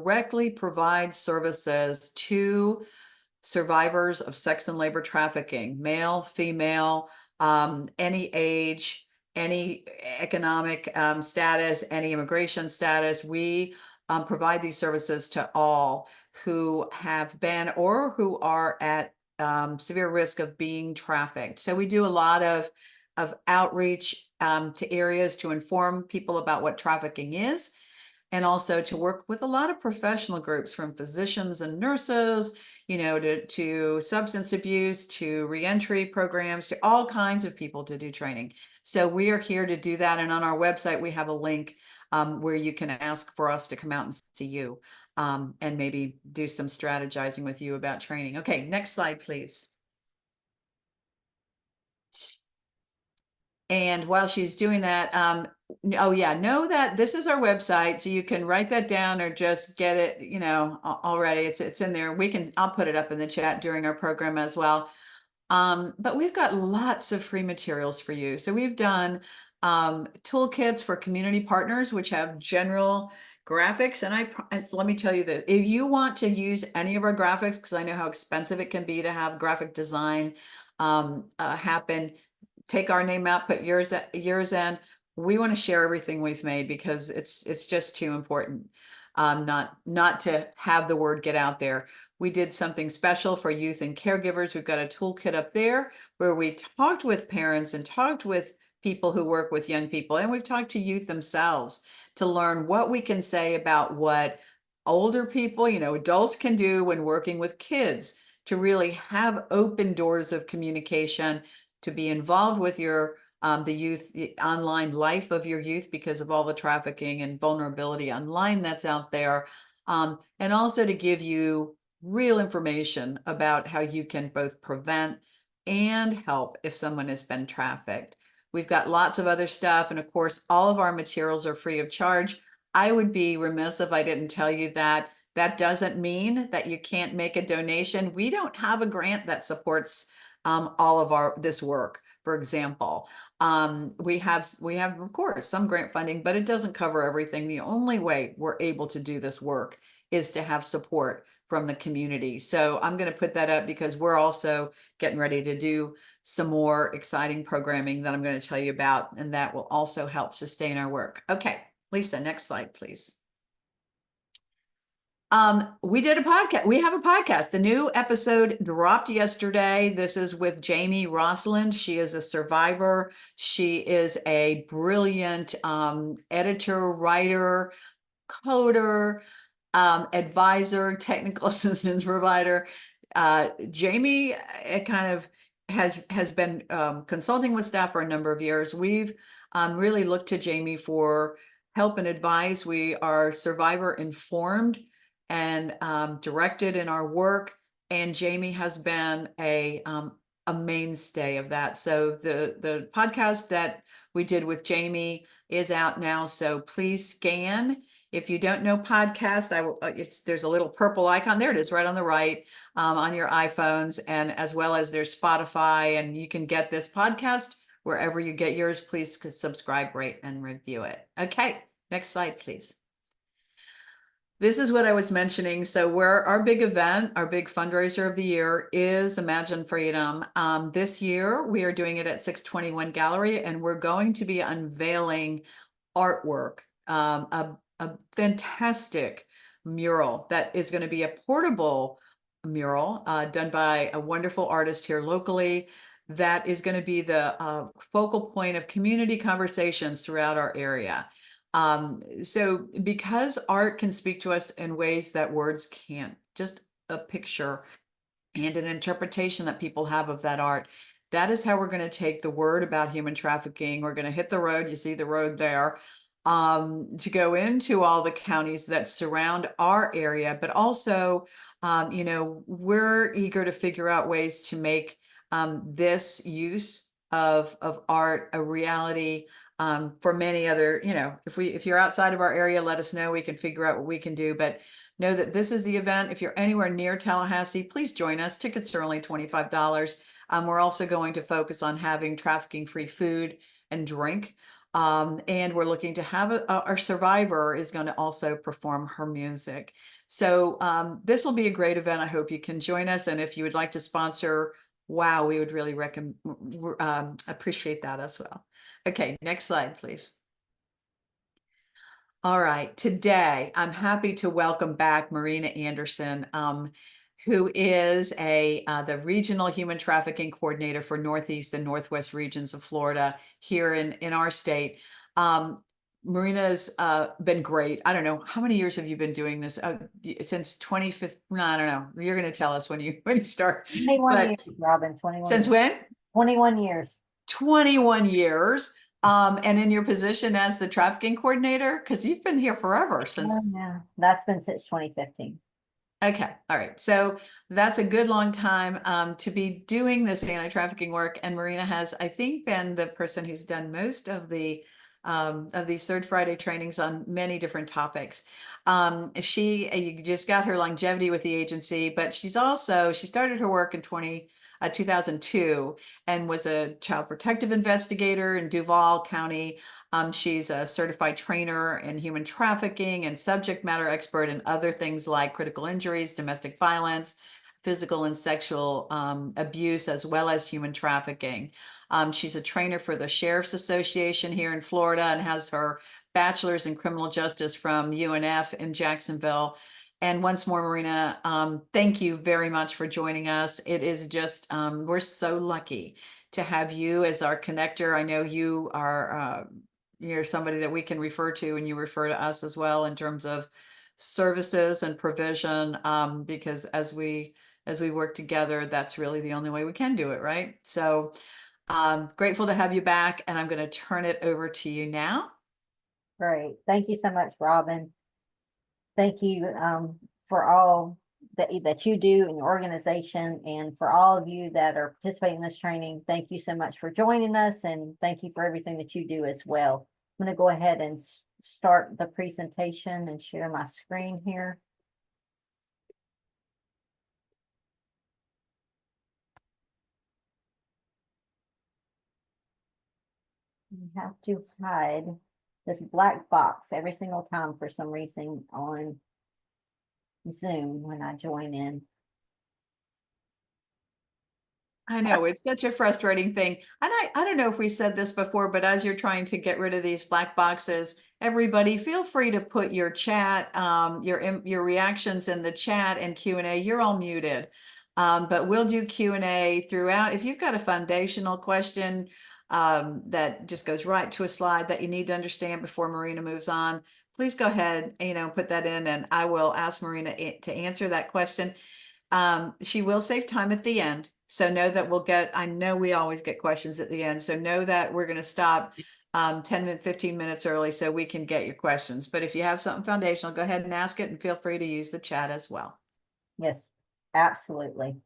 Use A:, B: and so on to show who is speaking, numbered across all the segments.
A: directly provide services to survivors of sex and labor trafficking, male, female, any age, any economic status, any immigration status. We provide these services to all who have been or who are at severe risk of being trafficked. So we do a lot of outreach to areas to inform people about what trafficking is, and also to work with a lot of professional groups, from physicians and nurses, to substance abuse, to reentry programs, to all kinds of people to do training. So we are here to do that. And on our website, we have a link where you can ask for us to come out and see you and maybe do some strategizing with you about training. Okay, next slide, please. And while she's doing that, oh yeah, know that this is our website, so you can write that down or just get it, already. It's in there. I'll put it up in the chat during our program as well. But we've got lots of free materials for you. So we've done toolkits for community partners, which have general graphics. And let me tell you that if you want to use any of our graphics, because I know how expensive it can be to have graphic design happen, take our name out, put yours in. We want to share everything we've made because it's just too important not to have the word get out there. We did something special for youth and caregivers. We've got a toolkit up there where we talked with parents and talked with people who work with young people, and we've talked to youth themselves to learn what we can say about what older people, adults can do when working with kids, to really have open doors of communication, to be involved with your the youth, the online life of your youth, because of all the trafficking and vulnerability online that's out there, and also to give you real information about how you can both prevent and help if someone has been trafficked. We've got lots of other stuff, and of course, all of our materials are free of charge. I would be remiss if I didn't tell you that. That doesn't mean that you can't make a donation. We don't have a grant that supports all of this work. For example, we have of course some grant funding, but it doesn't cover everything. The only way we're able to do this work is to have support from the community. So I'm going to put that up because we're also getting ready to do some more exciting programming that I'm going to tell you about, and that will also help sustain our work. Okay, Lisa, next slide, please. We did a podcast. We have a podcast. The new episode dropped yesterday. This is with Jamie Rosalind. She is a survivor. She is a brilliant editor, writer, coder, advisor, technical assistance provider. Jamie kind of has been consulting with staff for a number of years. We've really looked to Jamie for help and advice. We are survivor informed and directed in our work, and Jamie has been a mainstay of that. So the podcast that we did with Jamie is out now. So please scan. If you don't know podcast, there's a little purple icon. There it is, right on the right, on your iPhones, and as well as there's Spotify, and you can get this podcast wherever you get yours. Please subscribe, rate, and review it. Okay, next slide, please. This is what I was mentioning. So our big event, our big fundraiser of the year is Imagine Freedom. This year, we are doing it at 621 Gallery, and we're going to be unveiling artwork, a fantastic mural that is going to be a portable mural done by a wonderful artist here locally, that is going to be the focal point of community conversations throughout our area. So because art can speak to us in ways that words can't, just a picture and an interpretation that people have of that art, that is how we're going to take the word about human trafficking. We're going to hit the road. You see the road there, to go into all the counties that surround our area, but also, we're eager to figure out ways to make this use of art a reality for many other, if you're outside of our area, let us know. We can figure out what we can do, but know that this is the event. If you're anywhere near Tallahassee, please join us. Tickets are only $25. We're also going to focus on having trafficking-free food and drink And we're looking to have our survivor is going to also perform her music. So this will be a great event. I hope you can join us. And if you would like to sponsor, wow, we would really appreciate that as well. Okay, next slide, please. All right, today I'm happy to welcome back Marina Anderson, who is the Regional Human Trafficking Coordinator for Northeast and Northwest regions of Florida here in our state. Marina's been great. I don't know, how many years have you been doing this? Since 2015? No, I don't know. You're going to tell us when you start.
B: 21
A: But
B: years, Robin, 21
A: since
B: years.
A: when?
B: 21 years.
A: 21 years. And in your position as the trafficking coordinator, because you've been here forever
B: Oh,
A: since.
B: yeah. That's been since 2015.
A: Okay, all right. So that's a good long time to be doing this anti-trafficking work. And Marina has, I think, been the person who's done most of these Third Friday trainings on many different topics. You just got her longevity with the agency, but she started her work in 2002 and was a child protective investigator in Duval County. She's a certified trainer in human trafficking and subject matter expert in other things like critical injuries, domestic violence, physical and sexual abuse, as well as human trafficking. She's a trainer for the Sheriff's Association here in Florida and has her bachelor's in criminal justice from UNF in Jacksonville. And once more, Marina, thank you very much for joining us. It is just, we're so lucky to have you as our connector. I know you're somebody that we can refer to, and you refer to us as well in terms of services and provision, because as we work together, that's really the only way we can do it, right? So grateful to have you back, and I'm going to turn it over to you now.
B: Great. Thank you so much, Robin. Thank you for all that you do in your organization, and for all of you that are participating in this training. Thank you so much for joining us, and thank you for everything that you do as well. I'm going to go ahead and start the presentation and share my screen here. You have to hide this black box every single time for some reason on Zoom when I join in.
A: I know it's such a frustrating thing. And I don't know if we said this before, but as you're trying to get rid of these black boxes, everybody feel free to put your chat, your reactions in the chat and Q&A. You're all muted. But we'll do Q&A throughout. If you've got a foundational question that just goes right to a slide that you need to understand before Marina moves on, please go ahead, put that in, and I will ask Marina to answer that question. She will save time at the end. So know that I know we always get questions at the end. So know that we're going to stop 10 minutes, 15 minutes early so we can get your questions. But if you have something foundational, go ahead and ask it, and feel free to use the chat as well.
B: Yes, absolutely.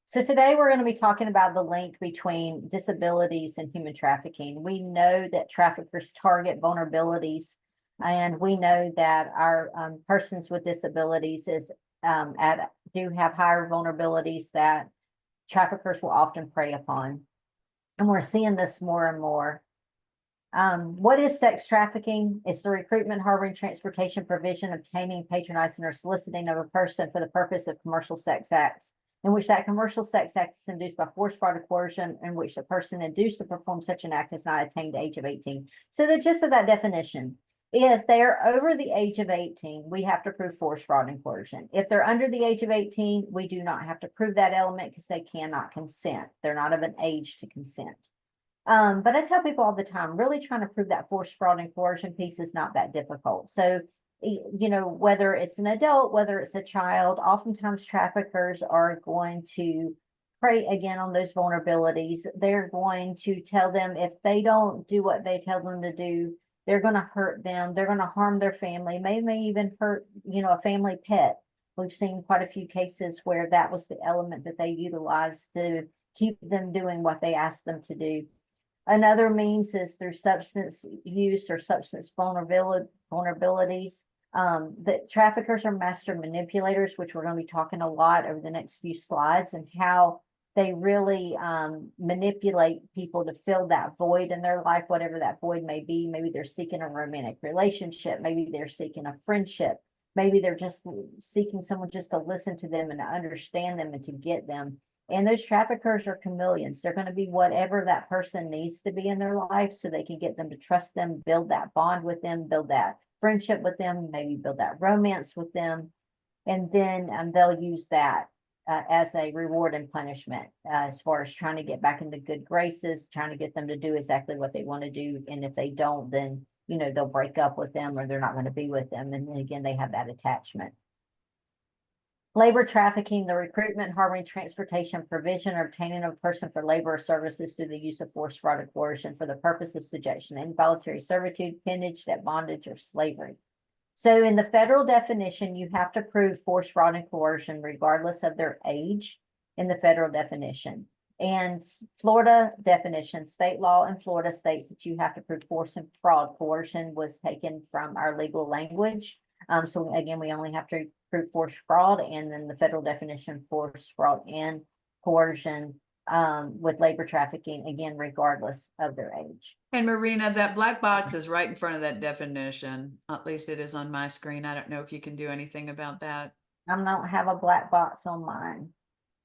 B: So today we're going to be talking about the link between disabilities and human trafficking. We know that traffickers target vulnerabilities, and we know that our persons with disabilities do have higher vulnerabilities that traffickers will often prey upon. And we're seeing this more and more. What is sex trafficking? It's the recruitment, harboring, transportation, provision, obtaining, patronizing, or soliciting of a person for the purpose of commercial sex acts, in which that commercial sex act is induced by force, fraud, or coercion, in which the person induced to perform such an act has not attained the age of 18. So the gist of that definition, if they're over the age of 18, we have to prove force, fraud, and coercion. If they're under the age of 18, we do not have to prove that element because they cannot consent. They're not of an age to consent. But I tell people all the time, really trying to prove that force, fraud, and coercion piece is not that difficult. So, whether it's an adult, whether it's a child, oftentimes traffickers are going to prey again on those vulnerabilities. They're going to tell them if they don't do what they tell them to do, they're going to hurt them. They're going to harm their family, may even hurt, a family pet. We've seen quite a few cases where that was the element that they utilized to keep them doing what they asked them to do. Another means is through substance use or substance vulnerabilities. That traffickers are master manipulators, which we're going to be talking a lot over the next few slides, and how They really manipulate people to fill that void in their life, whatever that void may be. Maybe they're seeking a romantic relationship. Maybe they're seeking a friendship. Maybe they're just seeking someone just to listen to them and to understand them and to get them. And those traffickers are chameleons. They're going to be whatever that person needs to be in their life so they can get them to trust them, build that bond with them, build that friendship with them, maybe build that romance with them. And then they'll use that as a reward and punishment, as far as trying to get back into good graces, trying to get them to do exactly what they want to do. And if they don't, then, you know, they'll break up with them or they're not going to be with them. And then again, they have that attachment. Labor trafficking, the recruitment, harboring, transportation, provision, or obtaining of a person for labor or services through the use of force, fraud, or coercion for the purpose of subjection, involuntary servitude, peonage, debt bondage, or slavery. So in the federal definition, you have to prove force, fraud, and coercion regardless of their age in the federal definition. And Florida definition, state law in Florida states that you have to prove force and fraud. Coercion was taken from our legal language. So again, we only have to prove force, fraud, and then the federal definition, force, fraud, and coercion with labor trafficking, again, regardless of their age.
A: And Marina, that black box is right in front of that definition. At least it is on my screen. I don't know if you can do anything about that.
B: I don't have a black box on mine.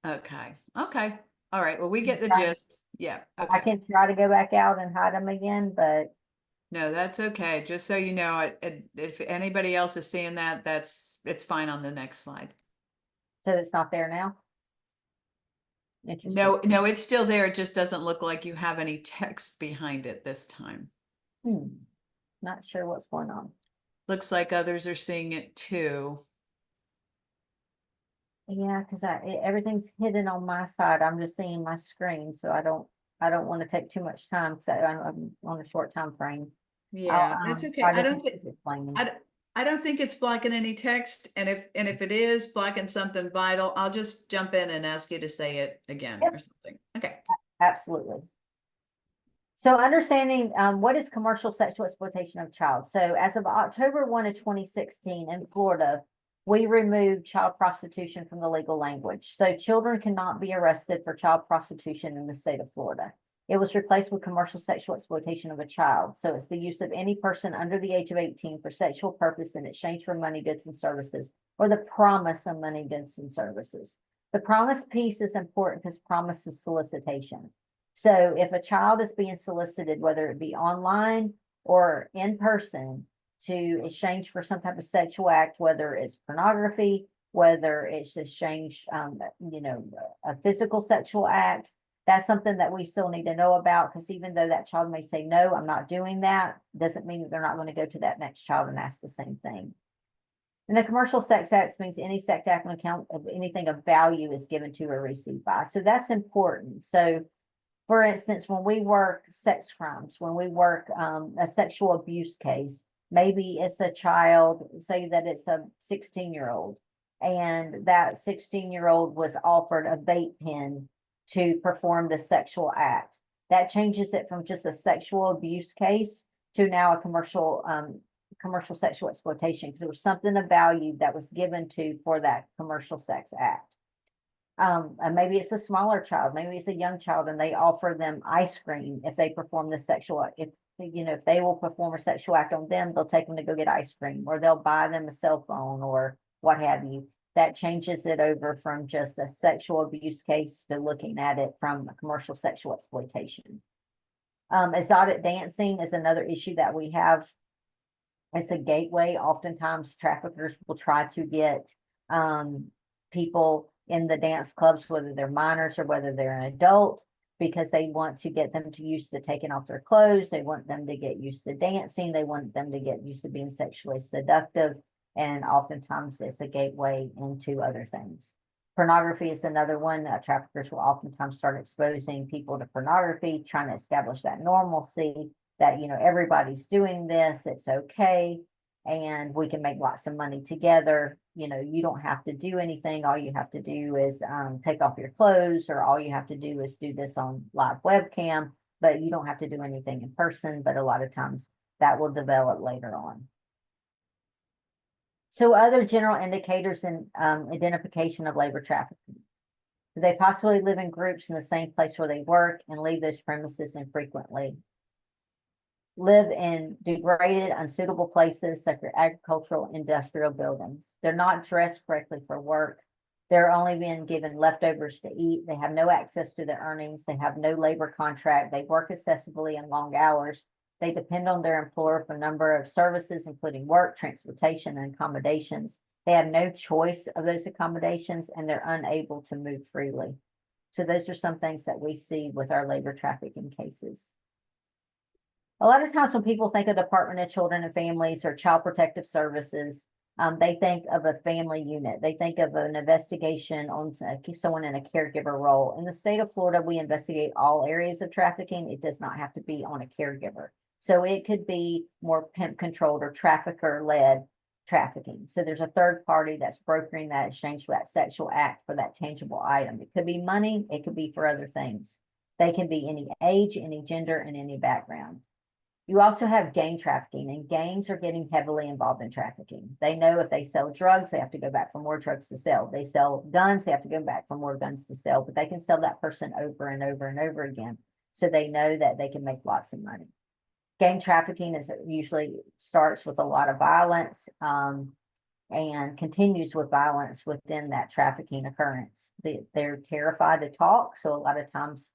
A: Okay. Okay. All right. Well, we get the gist. Yeah.
B: I
A: Okay.
B: can try to go back out and hide them again, but
A: No, that's okay. Just so you know, if anybody else is seeing that, it's fine on the next slide.
B: so it's not there now. Interesting.
A: No, it's still there. It just doesn't look like you have any text behind it this time.
B: Not sure what's going on.
A: Looks like others are seeing it too.
B: Yeah, because everything's hidden on my side. I'm just seeing my screen, so I don't want to take too much time because I'm on a short time frame.
A: Yeah, that's okay.
B: I don't think explaining.
A: I don't think it's blocking any text. And if it is blocking something vital, I'll just jump in and ask you to say it again
B: Yep.
A: or something. Okay.
B: Absolutely. So understanding what is commercial sexual exploitation of a child. So as of October 1 of 2016 in Florida, we removed child prostitution from the legal language. So children cannot be arrested for child prostitution in the state of Florida. It was replaced with commercial sexual exploitation of a child. So it's the use of any person under the age of 18 for sexual purpose in exchange for money, goods, and services, or the promise of money, goods, and services. The promise piece is important because promise is solicitation. So if a child is being solicited, whether it be online or in person, to exchange for some type of sexual act, whether it's pornography, whether it's exchange, a physical sexual act, that's something that we still need to know about, because even though that child may say, no, I'm not doing that, doesn't mean that they're not going to go to that next child and ask the same thing. And a commercial sex act means any sex act on account of anything of value is given to or received by. So that's important. So for instance, when we work sex crimes, when we work a sexual abuse case, maybe it's a child, say that it's a 16-year-old, and that 16-year-old was offered a vape pen to perform the sexual act. That changes it from just a sexual abuse case to now a commercial sexual exploitation, because there was something of value that was given to for that commercial sex act. And maybe it's a smaller child, maybe it's a young child, and they offer them ice cream if they perform the sexual, if they will perform a sexual act on them, they'll take them to go get ice cream, or they'll buy them a cell phone or what have you. That changes it over from just a sexual abuse case to looking at it from a commercial sexual exploitation. Exotic dancing is another issue that we have. It's a gateway. Oftentimes traffickers will try to get people in the dance clubs, whether they're minors or whether they're an adult, because they want to get them to used to taking off their clothes. They want them to get used to dancing. They want them to get used to being sexually seductive. And oftentimes it's a gateway into other things. Pornography is another one. Traffickers will oftentimes start exposing people to pornography, trying to establish that normalcy that, everybody's doing this, it's okay, and we can make lots of money together. You don't have to do anything. All you have to do is take off your clothes, or all you have to do is do this on live webcam, but you don't have to do anything in person. But a lot of times that will develop later on. So other general indicators in identification of labor trafficking. Do they possibly live in groups in the same place where they work and leave those premises infrequently? Live in degraded, unsuitable places such as agricultural, industrial buildings. They're not dressed correctly for work. They're only being given leftovers to eat. They have no access to their earnings. They have no labor contract. They work excessively in long hours. They depend on their employer for a number of services, including work, transportation, and accommodations. They have no choice of those accommodations, and they're unable to move freely. So those are some things that we see with our labor trafficking cases. A lot of times when people think of Department of Children and Families or Child Protective Services, they think of a family unit. They think of an investigation on someone in a caregiver role. In the state of Florida, we investigate all areas of trafficking. It does not have to be on a caregiver. So it could be more pimp controlled or trafficker led trafficking. So there's a third party that's brokering that exchange for that sexual act for that tangible item. It could be money. It could be for other things. They can be any age, any gender, and any background. You also have gang trafficking, and gangs are getting heavily involved in trafficking. They know if they sell drugs, they have to go back for more drugs to sell. They sell guns, they have to go back for more guns to sell, but they can sell that person over and over and over again. So they know that they can make lots of money. Gang trafficking is usually starts with a lot of violence and continues with violence within that trafficking occurrence. They're terrified to talk, so a lot of times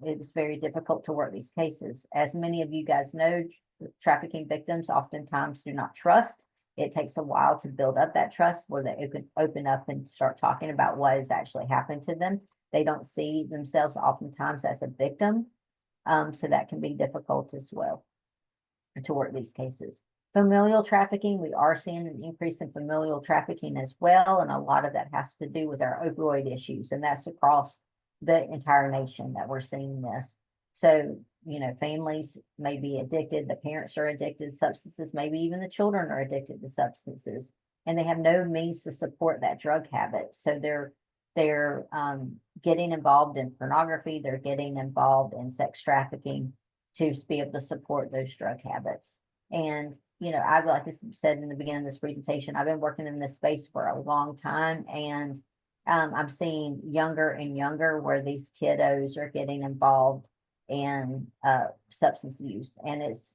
B: it's very difficult to work these cases. As many of you guys know, trafficking victims oftentimes do not trust. It takes a while to build up that trust where they can open up and start talking about what has actually happened to them. They don't see themselves oftentimes as a victim. So that can be difficult as well to work these cases. Familial trafficking, we are seeing an increase in familial trafficking as well. And a lot of that has to do with our opioid issues. And that's across the entire nation that we're seeing this. So, families may be addicted, the parents are addicted to substances, maybe even the children are addicted to substances, and they have no means to support that drug habit. So they're getting involved in pornography, they're getting involved in sex trafficking to be able to support those drug habits. And I've, like I said in the beginning of this presentation, I've been working in this space for a long time, and I'm seeing younger and younger where these kiddos are getting involved in substance abuse, and it's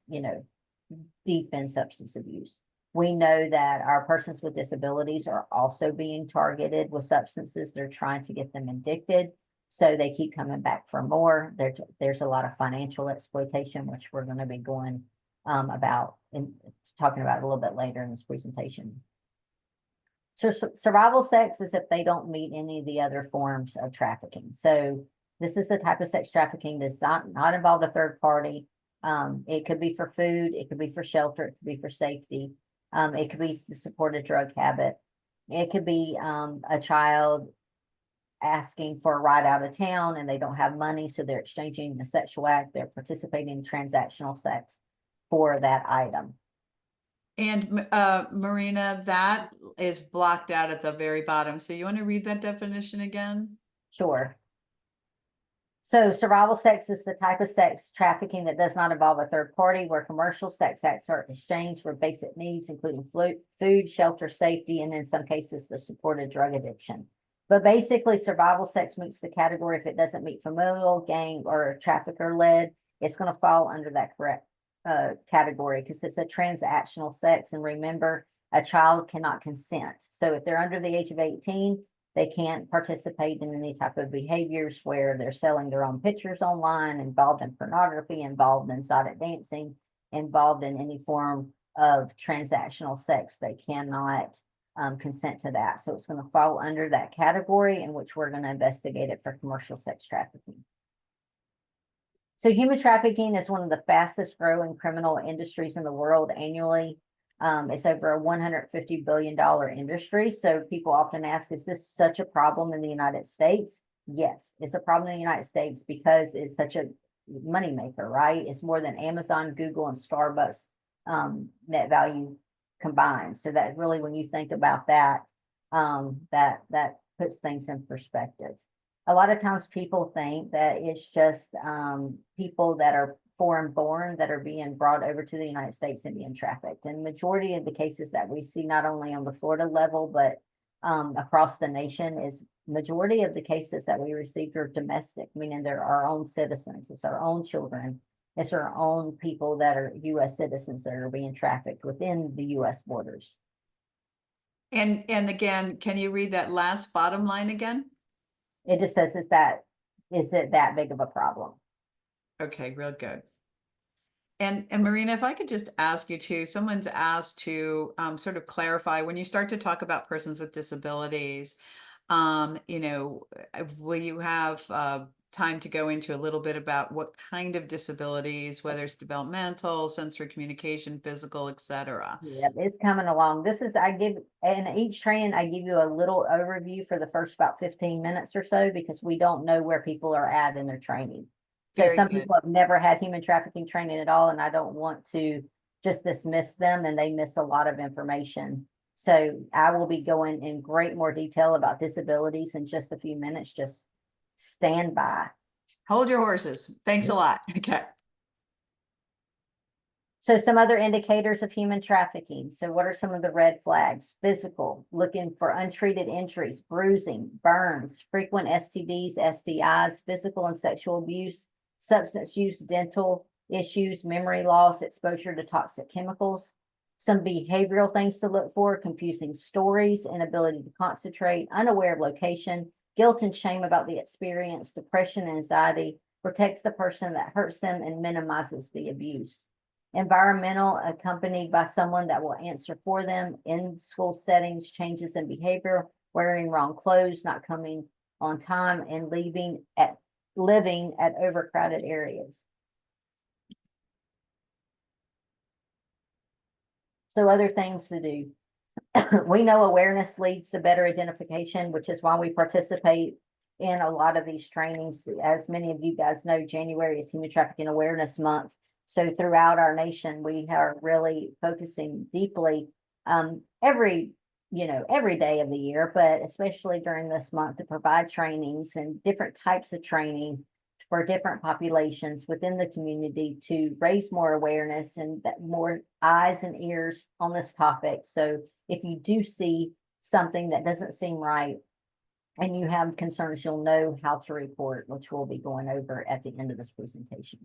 B: deep in substance abuse. We know that our persons with disabilities are also being targeted with substances. They're trying to get them addicted, so they keep coming back for more. There's a lot of financial exploitation, which we're going to be going about and talking about a little bit later in this presentation. So survival sex is if they don't meet any of the other forms of trafficking. So this is the type of sex trafficking that's not involved a third party. It could be for food, it could be for shelter, it could be for safety. It could be to support a drug habit. It could be a child asking for a ride out of town and they don't have money, so they're exchanging the sexual act. They're participating in transactional sex for that item.
A: And Marina, that is blocked out at the very bottom. So you want to read that definition again?
B: Sure. So survival sex is the type of sex trafficking that does not involve a third party, where commercial sex acts are exchanged for basic needs, including food, shelter, safety, and in some cases, the support of drug addiction. But basically, survival sex meets the category if it doesn't meet familial, gang, or trafficker led. It's going to fall under that correct category because it's a transactional sex. And remember, a child cannot consent. So if they're under the age of 18, they can't participate in any type of behaviors where they're selling their own pictures online, involved in pornography, involved in exotic dancing, involved in any form of transactional sex. They cannot consent to that. So it's going to fall under that category in which we're going to investigate it for commercial sex trafficking. So human trafficking is one of the fastest growing criminal industries in the world annually. It's over a $150 billion industry. So people often ask, is this such a problem in the United States? Yes, it's a problem in the United States because it's such a moneymaker, right? It's more than Amazon, Google, and Starbucks net value combined. So that really, when you think about that, that puts things in perspective. A lot of times people think that it's just people that are foreign born that are being brought over to the United States and being trafficked. And majority of the cases that we see, not only on the Florida level, but across the nation is majority of the cases that we receive are domestic, meaning they're our own citizens, it's our own children, it's our own people that are US citizens that are being trafficked within the US borders.
A: And again, can you read that last bottom line again?
B: It just says, is it that big of a problem?
A: Okay, real good. And Marina, if I could just ask you to, someone's asked to sort of clarify when you start to talk about persons with disabilities, will you have time to go into a little bit about what kind of disabilities, whether it's developmental, sensory communication, physical, etc.?
B: Yeah, it's coming along. This is, I give, in each training, I give you a little overview for the first about 15 minutes or so, because we don't know where people are at in their training. So
A: Very
B: some
A: good.
B: people have never had human trafficking training at all, and I don't want to just dismiss them and they miss a lot of information. So I will be going in great more detail about disabilities in just a few minutes. Just stand by.
A: Hold your horses. Thanks a lot. Okay.
B: So some other indicators of human trafficking. So what are some of the red flags? Physical, looking for untreated injuries, bruising, burns, frequent STDs, STIs, physical and sexual abuse, substance use, dental issues, memory loss, exposure to toxic chemicals. Some behavioral things to look for: confusing stories, inability to concentrate, unaware of location, guilt and shame about the experience, depression and anxiety, protects the person that hurts them and minimizes the abuse. Environmental, accompanied by someone that will answer for them. In school settings, changes in behavior, wearing wrong clothes, not coming on time, and living at overcrowded areas. So other things to do. We know awareness leads to better identification, which is why we participate in a lot of these trainings. As many of you guys know, January is Human Trafficking Awareness Month. So throughout our nation, we are really focusing deeply every day of the year, but especially during this month, to provide trainings and different types of training for different populations within the community to raise more awareness and that more eyes and ears on this topic. So if you do see something that doesn't seem right and you have concerns, you'll know how to report, which we'll be going over at the end of this presentation.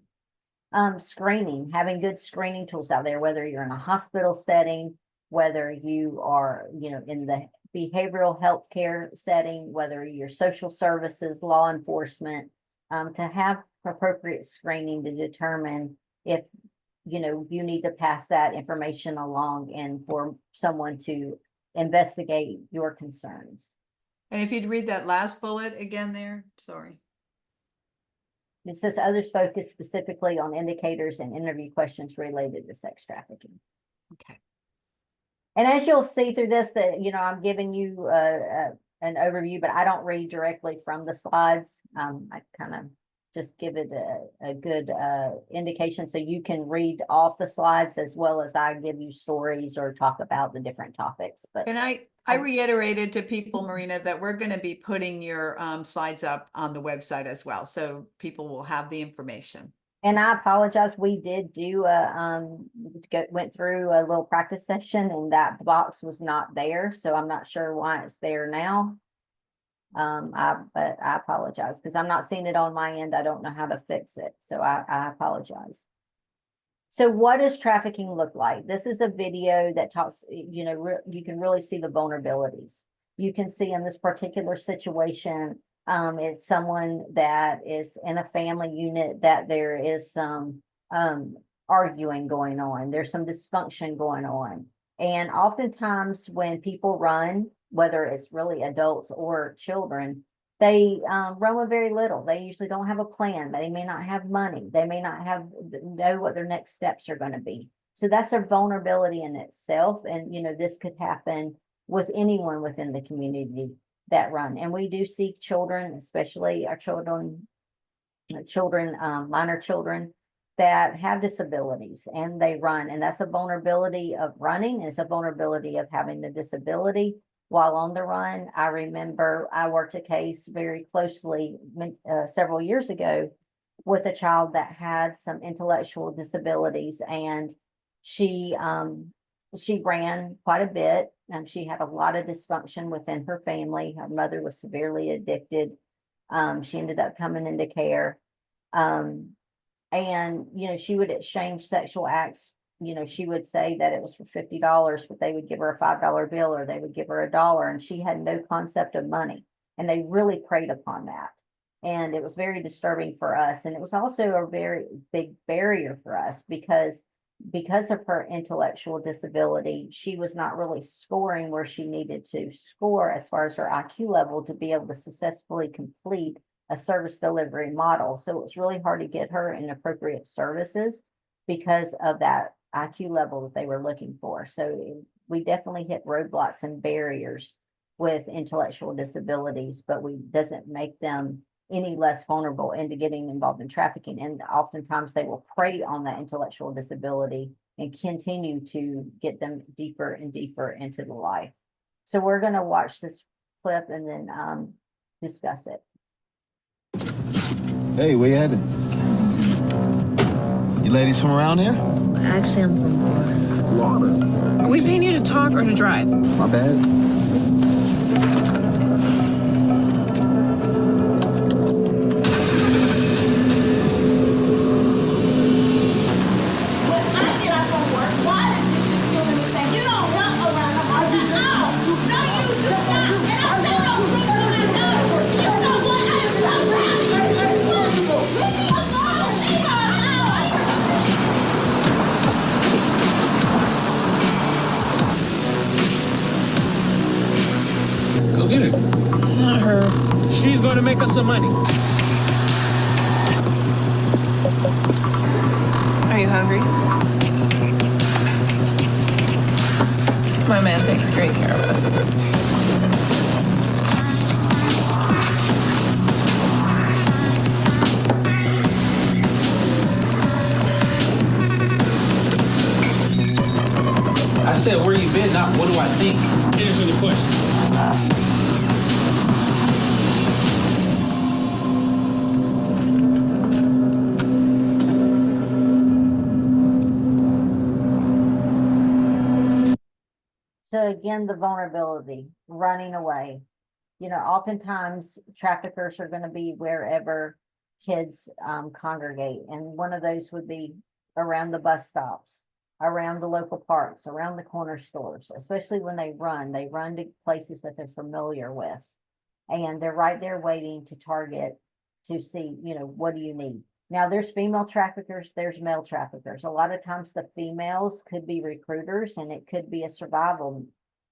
B: Screening, having good screening tools out there, whether you're in a hospital setting, whether you are, in the behavioral health care setting, whether you're social services, law enforcement, to have appropriate screening to determine if, you need to pass that information along and for someone to investigate your concerns.
A: And if you'd read that last bullet again there, sorry.
B: It says others focus specifically on indicators and interview questions related to sex trafficking.
A: Okay.
B: And as you'll see through this, that, I'm giving you an overview, but I don't read directly from the slides. I kind of just give it a good indication so you can read off the slides as well as I give you stories or talk about the different topics. But
A: And I reiterated to people, Marina, that we're going to be putting your slides up on the website as well, so people will have the information.
B: And I apologize. We did do went through a little practice session, and that box was not there, so I'm not sure why it's there now. But I apologize because I'm not seeing it on my end. I don't know how to fix it, so I apologize. So what does trafficking look like? This is a video that talks, you can really see the vulnerabilities. You can see in this particular situation, it's someone that is in a family unit that there is some arguing going on. There's some dysfunction going on. And oftentimes when people run, whether it's really adults or children, they run with very little. They usually don't have a plan. They may not have money. They may not know what their next steps are going to be. So that's a vulnerability in itself. And, this could happen with anyone within the community that run. And we do see children, especially our minor children that have disabilities and they run. And that's a vulnerability of running. It's a vulnerability of having the disability while on the run. I remember I worked a case very closely several years ago with a child that had some intellectual disabilities, and she she ran quite a bit. She had a lot of dysfunction within her family. Her mother was severely addicted. She ended up coming into care. Um, and, she would exchange sexual acts. She would say that it was for $50, but they would give her a $5 bill or they would give her $1, and she had no concept of money. And they really preyed upon that. And it was very disturbing for us. And it was also a very big barrier for us because of her intellectual disability, she was not really scoring where she needed to score as far as her IQ level to be able to successfully complete a service delivery model. So it was really hard to get her in appropriate services because of that IQ level that they were looking for. So we definitely hit roadblocks and barriers with intellectual disabilities, but we doesn't make them any less vulnerable into getting involved in trafficking. And oftentimes they will prey on that intellectual disability and continue to get them deeper and deeper into the life. So we're going to watch this clip and then discuss it.
C: Hey, where you headed? You ladies from around here?
D: Actually, I'm from Florida.
C: Florida?
E: Are we paying you to talk or to drive?
C: My bad.
F: Go get her.
E: Not her.
F: She's gonna make us some money.
E: Are you hungry? My man takes great care of us.
F: I said, where you been, not what do I think. Answer the question.
B: So again, the vulnerability, running away. Oftentimes traffickers are going to be wherever kids congregate. And one of those would be around the bus stops, around the local parks, around the corner stores, especially when they run to places that they're familiar with. And they're right there waiting to target to see, what do you need? Now there's female traffickers, there's male traffickers. A lot of times the females could be recruiters and it could be a survival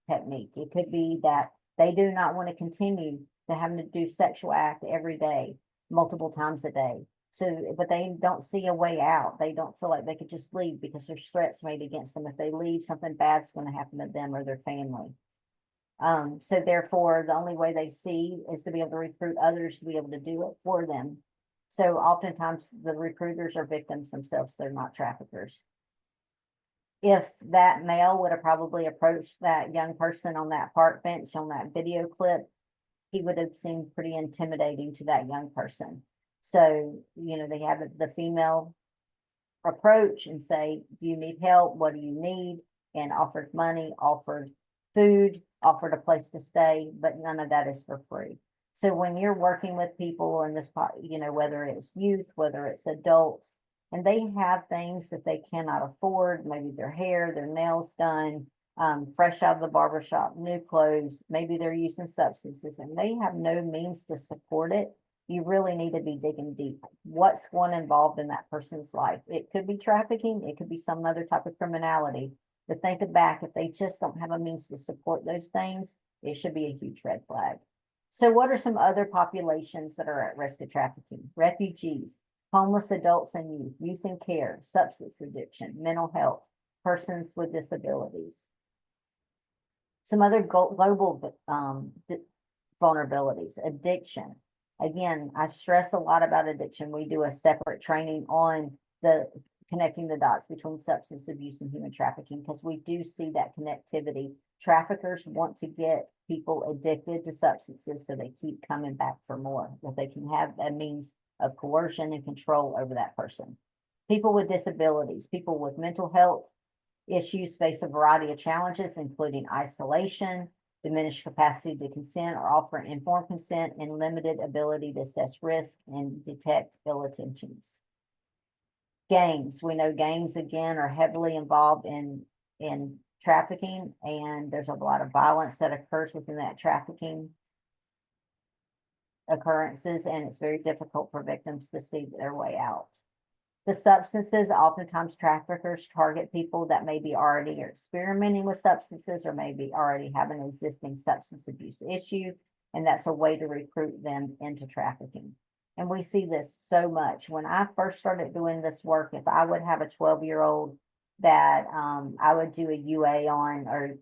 B: technique. It could be that they do not want to continue to having to do sexual act every day, multiple times a day. So, but they don't see a way out. They don't feel like they could just leave because there's threats made against them. If they leave, something bad's going to happen to them or their family. So therefore, the only way they see is to be able to recruit others to be able to do it for them. So oftentimes the recruiters are victims themselves. They're not traffickers. If that male would have probably approached that young person on that park bench on that video clip, he would have seemed pretty intimidating to that young person. So, they have the female approach and say, do you need help? What do you need? And offered money, offered food, offered a place to stay, but none of that is for free. So when you're working with people in this, whether it's youth, whether it's adults, and they have things that they cannot afford, maybe their hair, their nails done, fresh out of the barbershop, new clothes, maybe they're using substances and they have no means to support it, you really need to be digging deep. What's going involved in that person's life? It could be trafficking, it could be some other type of criminality. But think back, if they just don't have a means to support those things, it should be a huge red flag. So what are some other populations that are at risk of trafficking? Refugees, homeless adults and youth, youth in care, substance addiction, mental health, persons with disabilities. Some other global vulnerabilities, addiction. Again, I stress a lot about addiction. We do a separate training on the connecting the dots between substance abuse and human trafficking because we do see that connectivity. Traffickers want to get people addicted to substances so they keep coming back for more, that they can have a means of coercion and control over that person. People with disabilities, people with mental health issues face a variety of challenges, including isolation, diminished capacity to consent or offer informed consent, and limited ability to assess risk and detect ill intentions. Gangs, we know gangs again are heavily involved in trafficking, and there's a lot of violence that occurs within that trafficking occurrences, and it's very difficult for victims to see their way out. The substances, oftentimes traffickers target people that maybe already are experimenting with substances or maybe already have an existing substance abuse issue, and that's a way to recruit them into trafficking. And we see this so much. When I first started doing this work, if I would have a 12-year-old that I would do a UA on or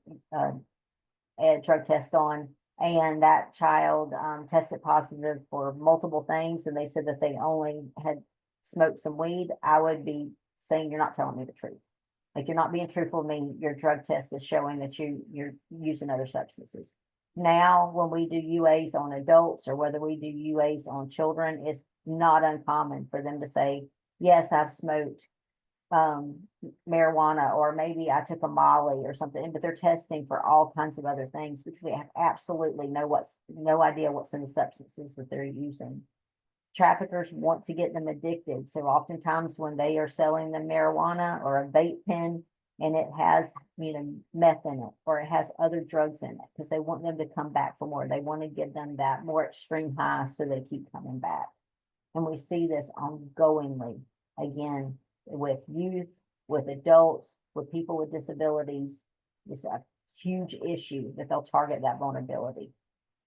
B: a drug test on, and that child tested positive for multiple things, and they said that they only had smoked some weed, I would be saying, you're not telling me the truth. Like, you're not being truthful with me. Your drug test is showing that you're using other substances. Now, when we do UAs on adults or whether we do UAs on children, it's not uncommon for them to say, yes, I've smoked marijuana, or maybe I took a Molly or something, but they're testing for all kinds of other things because they have absolutely no idea what's in the substances that they're using. Traffickers want to get them addicted. So oftentimes when they are selling them marijuana or a vape pen and it has, meth in it, or it has other drugs in it, because they want them to come back for more. They want to give them that more extreme high so they keep coming back. And we see this ongoingly, again, with youth, with adults, with people with disabilities. It's a huge issue that they'll target that vulnerability.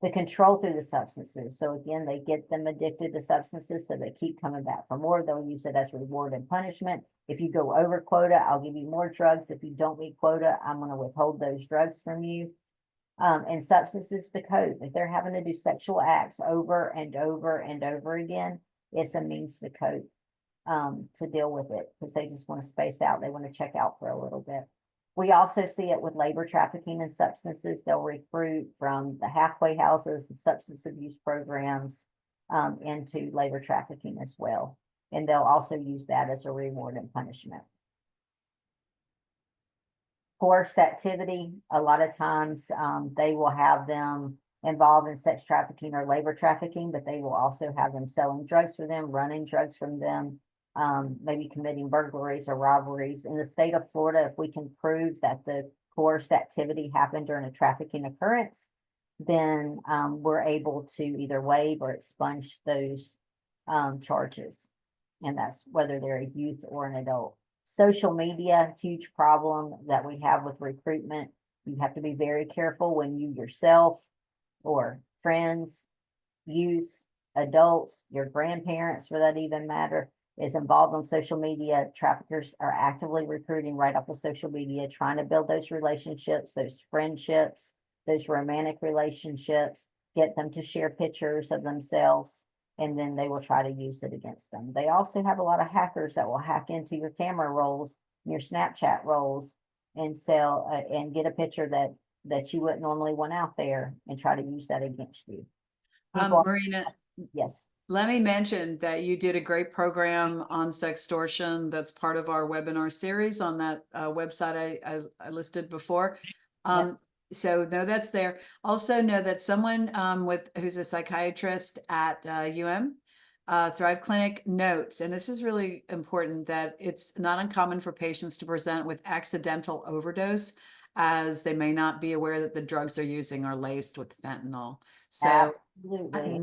B: The control through the substances. So again, they get them addicted to substances so they keep coming back for more. They'll use it as reward and punishment. If you go over quota, I'll give you more drugs. If you don't meet quota, I'm going to withhold those drugs from you. And substances to cope. If they're having to do sexual acts over and over and over again, it's a means to cope, to deal with it, because they just want to space out. They want to check out for a little bit. We also see it with labor trafficking and substances. They'll recruit from the halfway houses and substance abuse programs into labor trafficking as well. And they'll also use that as a reward and punishment. Coerced activity, a lot of times they will have them involved in sex trafficking or labor trafficking, but they will also have them selling drugs for them, running drugs from them, maybe committing burglaries or robberies. In the state of Florida, if we can prove that the coerced activity happened during a trafficking occurrence, then we're able to either waive or expunge those charges. And that's whether they're a youth or an adult. Social media, huge problem that we have with recruitment. You have to be very careful when you yourself or friends, youth, adults, your grandparents, for that even matter, is involved on social media. Traffickers are actively recruiting right off of social media, trying to build those relationships, those friendships, those romantic relationships, get them to share pictures of themselves, and then they will try to use it against them. They also have a lot of hackers that will hack into your camera rolls, your Snapchat rolls, and sell and get a picture that you wouldn't normally want out there and try to use that against you.
A: Marina,
B: Yes.
A: let me mention that you did a great program on sextortion. That's part of our webinar series on that website I listed before. So know that's there. Also know that someone who's a psychiatrist at UM Thrive Clinic notes, and this is really important, that it's not uncommon for patients to present with accidental overdose, as they may not be aware that the drugs they're using are laced with fentanyl. So
B: Absolutely.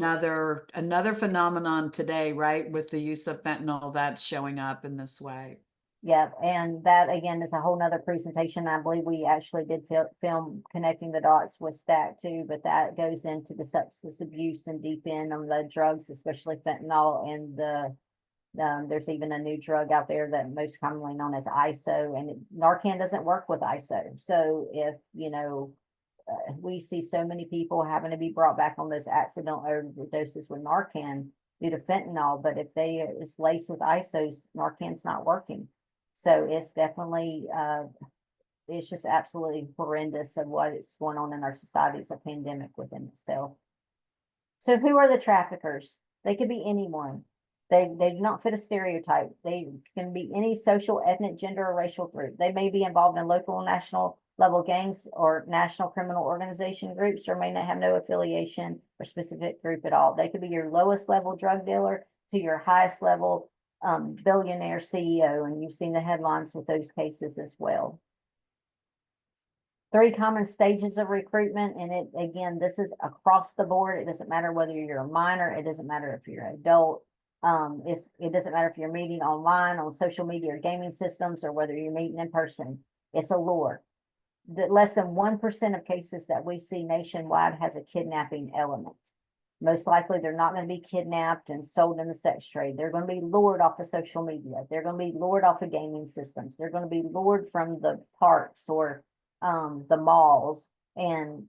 A: another phenomenon today, right, with the use of fentanyl that's showing up in this way.
B: Yeah, and that again is a whole nother presentation. I believe we actually did film connecting the dots with STAC too, but that goes into the substance abuse and deep in on the drugs, especially fentanyl, and there's even a new drug out there that most commonly known as ISO, and Narcan doesn't work with ISO. So if we see so many people having to be brought back on those accidental overdoses with Narcan due to fentanyl, but if it's laced with ISOs, Narcan's not working. So it's definitely, it's just absolutely horrendous of what is going on in our society. It's a pandemic within itself. So who are the traffickers? They could be anyone. They do not fit a stereotype. They can be any social, ethnic, gender, or racial group. They may be involved in local and national level gangs or national criminal organization groups, or may not have no affiliation or specific group at all. They could be your lowest level drug dealer to your highest level billionaire CEO, and you've seen the headlines with those cases as well. 3 common stages of recruitment, and it again, this is across the board. It doesn't matter whether you're a minor, it doesn't matter if you're an adult. It doesn't matter if you're meeting online on social media or gaming systems, or whether you're meeting in person. It's a lure. That less than 1% of cases that we see nationwide has a kidnapping element. Most likely, they're not going to be kidnapped and sold in the sex trade. They're going to be lured off of social media. They're going to be lured off of gaming systems. They're going to be lured from the parks or the malls and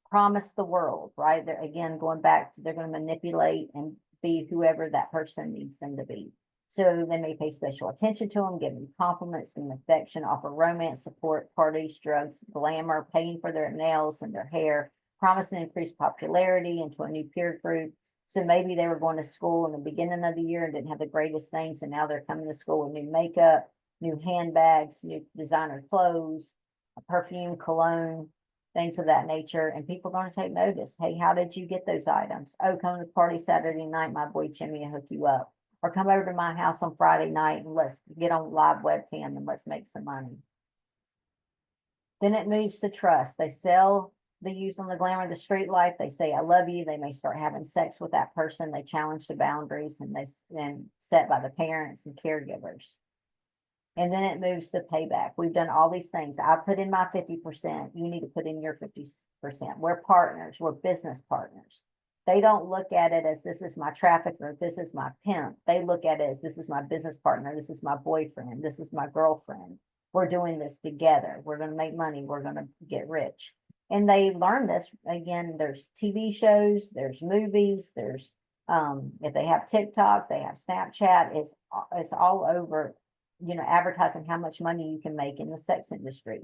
B: promise the world, right? They're again going back to they're going to manipulate and be whoever that person needs them to be. So they may pay special attention to them, give them compliments, give them affection, offer romance, support, parties, drugs, glamour, paying for their nails and their hair, promising increased popularity into a new peer group. So maybe they were going to school in the beginning of the year and didn't have the greatest things, and now they're coming to school with new makeup, new handbags, new designer clothes, a perfume, cologne, things of that nature. And people are going to take notice. Hey, how did you get those items? Oh, come to the party Saturday night, my boy Jimmy will hook you up. Or come over to my house on Friday night and let's get on live webcam and let's make some money. Then it moves to trust. They sell the use on the glamour of the street life. They say, I love you. They may start having sex with that person. They challenge the boundaries and they then set by the parents and caregivers. And then it moves to payback. We've done all these things. I put in my 50%. You need to put in your 50%. We're partners. We're business partners. They don't look at it as this is my trafficker, this is my pimp. They look at it as this is my business partner, this is my boyfriend, this is my girlfriend. We're doing this together. We're going to make money. We're going to get rich. And they learn this again. There's TV shows, there's movies, there's if they have TikTok, they have Snapchat. It's all over, advertising how much money you can make in the sex industry.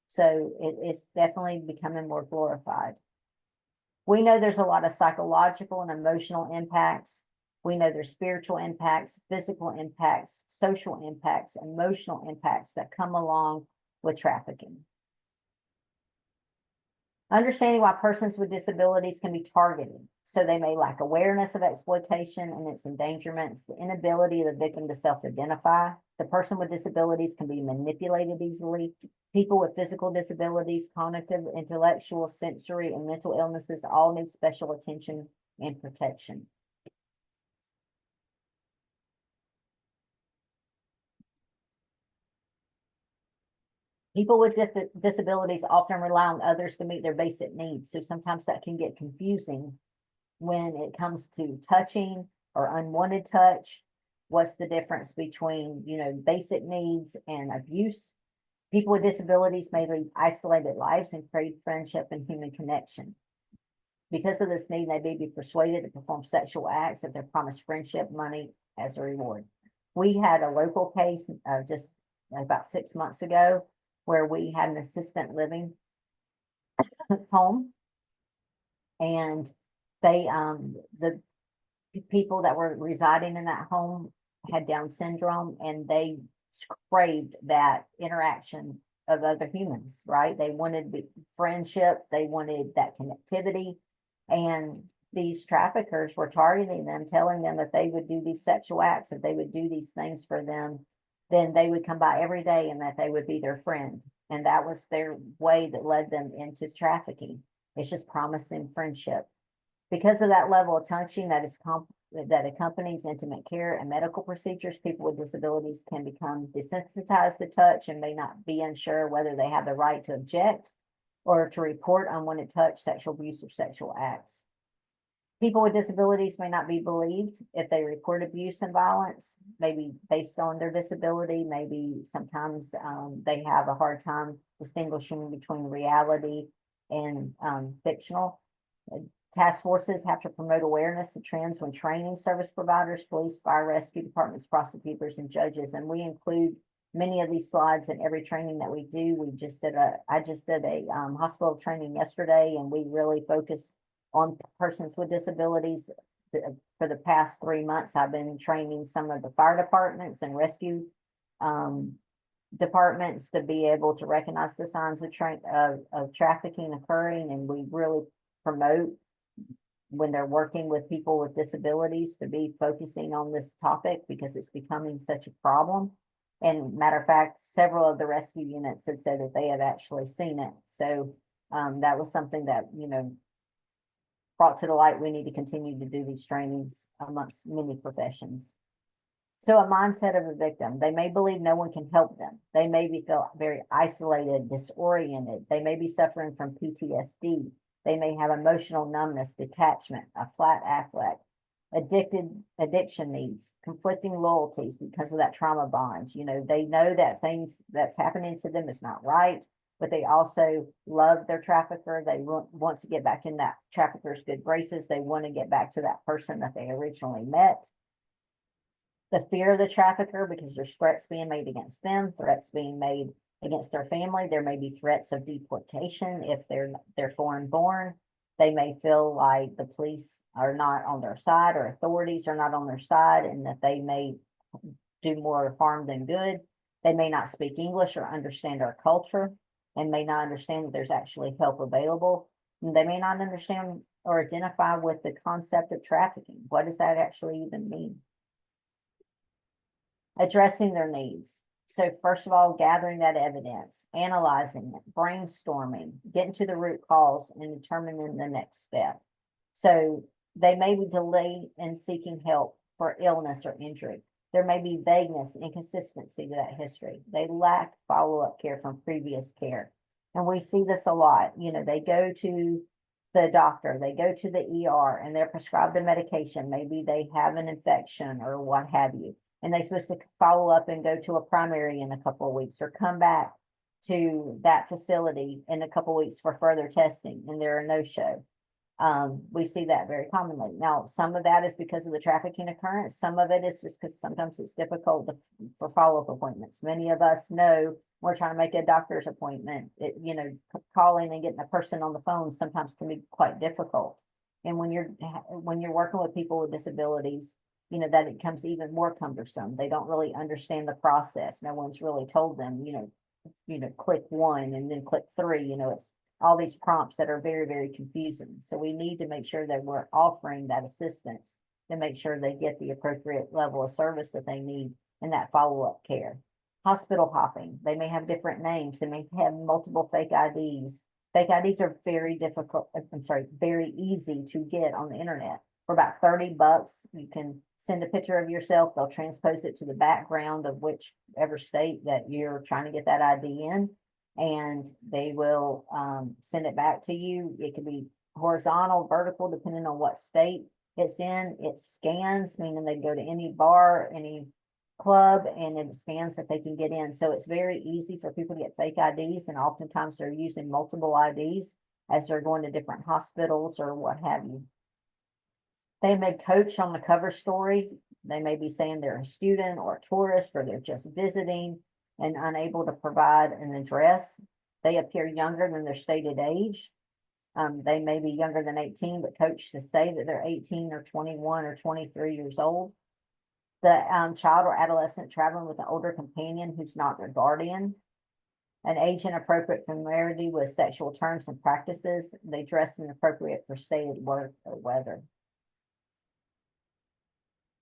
B: So it's definitely becoming more glorified. We know there's a lot of psychological and emotional impacts. We know there's spiritual impacts, physical impacts, social impacts, emotional impacts that come along with trafficking. Understanding why persons with disabilities can be targeted. So they may lack awareness of exploitation and its endangerments, the inability of the victim to self-identify. The person with disabilities can be manipulated easily. People with physical disabilities, cognitive, intellectual, sensory, and mental illnesses all need special attention and protection. People with disabilities often rely on others to meet their basic needs. So sometimes that can get confusing when it comes to touching or unwanted touch. What's the difference between, basic needs and abuse? People with disabilities may lead isolated lives and crave friendship and human connection. Because of this need, they may be persuaded to perform sexual acts if they're promised friendship, money as a reward. We had a local case just about 6 months ago where we had an assistant living home, and they the people that were residing in that home had Down syndrome, and they craved that interaction of other humans, right? They wanted friendship, they wanted that connectivity, and these traffickers were targeting them, telling them that they would do these sexual acts, if they would do these things for them, then they would come by every day and that they would be their friend. And that was their way that led them into trafficking. It's just promising friendship. Because of that level of touching that accompanies intimate care and medical procedures, people with disabilities can become desensitized to touch and may not be unsure whether they have the right to object or to report unwanted touch, sexual abuse, or sexual acts. People with disabilities may not be believed if they report abuse and violence, maybe based on their disability. Maybe sometimes they have a hard time distinguishing between reality and fictional. Task forces have to promote awareness of trends when training service providers, police, fire rescue departments, prosecutors, and judges. And we include many of these slides in every training that we do. I just did a hospital training yesterday, and we really focus on persons with disabilities for the past 3 months, I've been training some of the fire departments and rescue departments to be able to recognize the signs of trafficking occurring, and we really promote when they're working with people with disabilities to be focusing on this topic because it's becoming such a problem. And matter of fact, several of the rescue units have said that they have actually seen it. So that was something that, brought to the light. We need to continue to do these trainings amongst many professions. So a mindset of a victim, they may believe no one can help them. They may feel very isolated, disoriented. They may be suffering from PTSD. They may have emotional numbness, detachment, a flat affect, addiction needs, conflicting loyalties because of that trauma bonds. They know that things that's happening to them is not right, but they also love their trafficker. They want to get back in that trafficker's good graces. They want to get back to that person that they originally met. The fear of the trafficker because there's threats being made against them, threats being made against their family. There may be threats of deportation if they're foreign born. They may feel like the police are not on their side or authorities are not on their side and that they may do more harm than good. They may not speak English or understand our culture and may not understand that there's actually help available. And they may not understand or identify with the concept of trafficking. What does that actually even mean? Addressing their needs. So first of all, gathering that evidence, analyzing it, brainstorming, getting to the root cause and determining the next step. So they may be delayed in seeking help for illness or injury. There may be vagueness, inconsistency to that history. They lack follow-up care from previous care. And we see this a lot. They go to the doctor, they go to the ER and they're prescribed a medication. Maybe they have an infection or what have you. And they're supposed to follow up and go to a primary in a couple of weeks or come back to that facility in a couple of weeks for further testing, and they're a no-show. We see that very commonly. Now, some of that is because of the trafficking occurrence. Some of it is just because sometimes it's difficult for follow-up appointments. Many of us know we're trying to make a doctor's appointment. Calling and getting a person on the phone sometimes can be quite difficult. And when you're working with people with disabilities, that it becomes even more cumbersome. They don't really understand the process. No one's really told them, click 1 and then click 3. It's all these prompts that are very, very confusing. So we need to make sure that we're offering that assistance to make sure they get the appropriate level of service that they need in that follow-up care. Hospital hopping. They may have different names. They may have multiple fake IDs. Fake IDs are very very easy to get on the internet. For about $30, you can send a picture of yourself. They'll transpose it to the background of whichever state that you're trying to get that ID in, and they will send it back to you. It can be horizontal, vertical, depending on what state it's in. It scans, meaning they go to any bar, any club, and it scans that they can get in. So it's very easy for people to get fake IDs, and oftentimes they're using multiple IDs as they're going to different hospitals or what have you. They may coach on the cover story. They may be saying they're a student or a tourist or they're just visiting and unable to provide an address. They appear younger than their stated age. They may be younger than 18, but coach to say that they're 18 or 21 or 23 years old. The child or adolescent traveling with an older companion who's not their guardian. An age inappropriate familiarity with sexual terms and practices. They dress inappropriate for stated work or weather.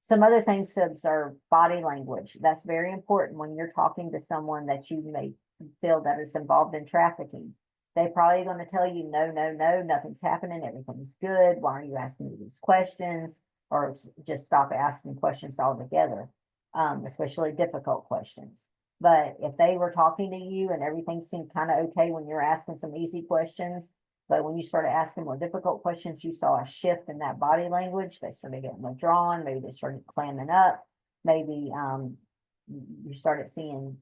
B: Some other things to observe: body language. That's very important when you're talking to someone that you may feel that is involved in trafficking. They're probably going to tell you, no, nothing's happening. Everything's good. Why are you asking me these questions? Or just stop asking questions altogether, especially difficult questions. But if they were talking to you and everything seemed kind of okay when you're asking some easy questions, but when you started asking more difficult questions, you saw a shift in that body language. They started getting withdrawn. Maybe they started clamming up. Maybe you started seeing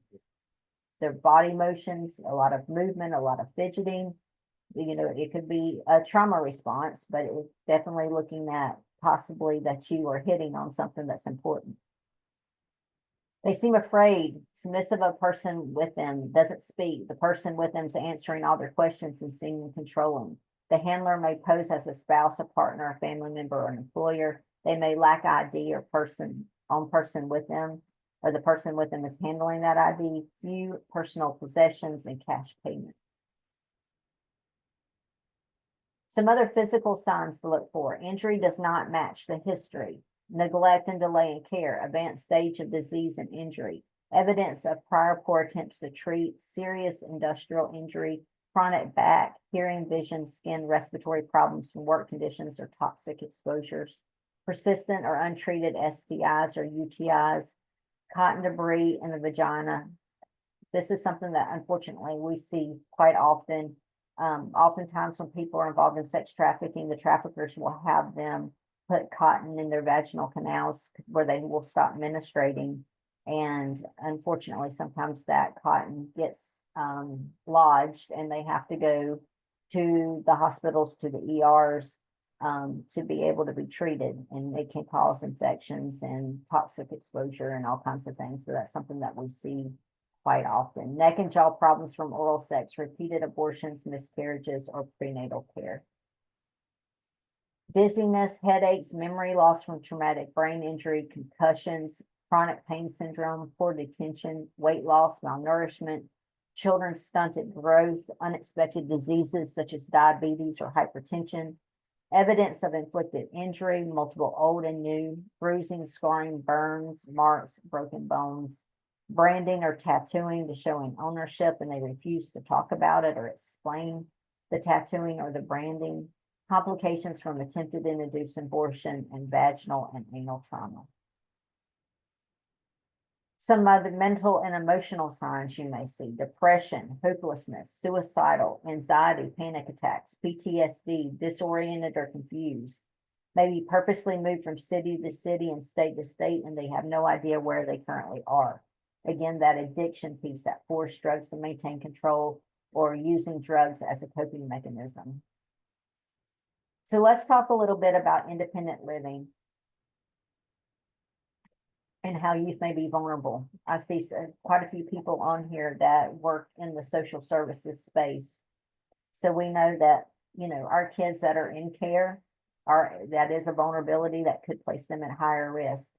B: their body motions, a lot of movement, a lot of fidgeting. It could be a trauma response, but it's definitely looking at possibly that you are hitting on something that's important. They seem afraid, submissive of a person with them, doesn't speak. The person with them is answering all their questions and seeming controlling. The handler may pose as a spouse, a partner, a family member, or an employer. They may lack ID or person with them, or the person with them is handling that ID, few personal possessions, and cash payment. Some other physical signs to look for. Injury does not match the history. Neglect and delay in care, advanced stage of disease and injury, evidence of prior poor attempts to treat, serious industrial injury, chronic back, hearing, vision, skin, respiratory problems from work conditions or toxic exposures, persistent or untreated STIs or UTIs, cotton debris in the vagina. This is something that unfortunately we see quite often. Oftentimes when people are involved in sex trafficking, the traffickers will have them put cotton in their vaginal canals where they will stop menstruating. And unfortunately, sometimes that cotton gets lodged and they have to go to the hospitals, to the ERs, to be able to be treated. And they can cause infections and toxic exposure and all kinds of things. So that's something that we see quite often. Neck and jaw problems from oral sex, repeated abortions, miscarriages, or prenatal care. Dizziness, headaches, memory loss from traumatic brain injury, concussions, chronic pain syndrome, poor detention, weight loss, malnourishment, children's stunted growth, unexpected diseases such as diabetes or hypertension, evidence of inflicted injury, multiple old and new, bruising, scarring, burns, marks, broken bones, branding or tattooing to showing ownership and they refuse to talk about it or explain the tattooing or the branding, complications from attempted and induced abortion, and vaginal and anal trauma. Some other mental and emotional signs you may see: depression, hopelessness, suicidal, anxiety, panic attacks, PTSD, disoriented or confused, maybe purposely moved from city to city and state to state, and they have no idea where they currently are. Again, that addiction piece, that forced drugs to maintain control or using drugs as a coping mechanism. So let's talk a little bit about independent living and how youth may be vulnerable. I see quite a few people on here that work in the social services space. So we know that, our kids that are in care that is a vulnerability that could place them at higher risk.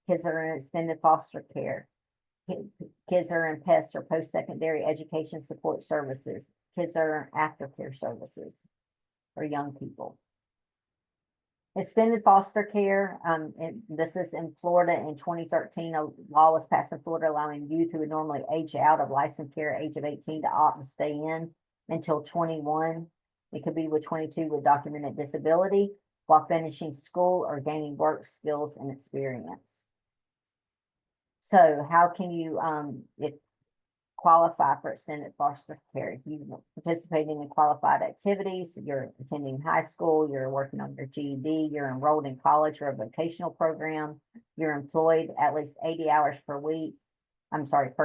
B: Kids that are in extended foster care, kids that are in PEST or post-secondary education support services, kids that are in aftercare services, or young people. Extended foster care, this is in Florida in 2013, a law was passed in Florida allowing youth who would normally age out of licensed care at age of 18 to opt to stay in until 21. It could be with 22 with documented disability while finishing school or gaining work skills and experience. So how can you qualify for extended foster care? If you're participating in qualified activities, you're attending high school, you're working on your GED, you're enrolled in college or a vocational program, you're employed at least 80 hours per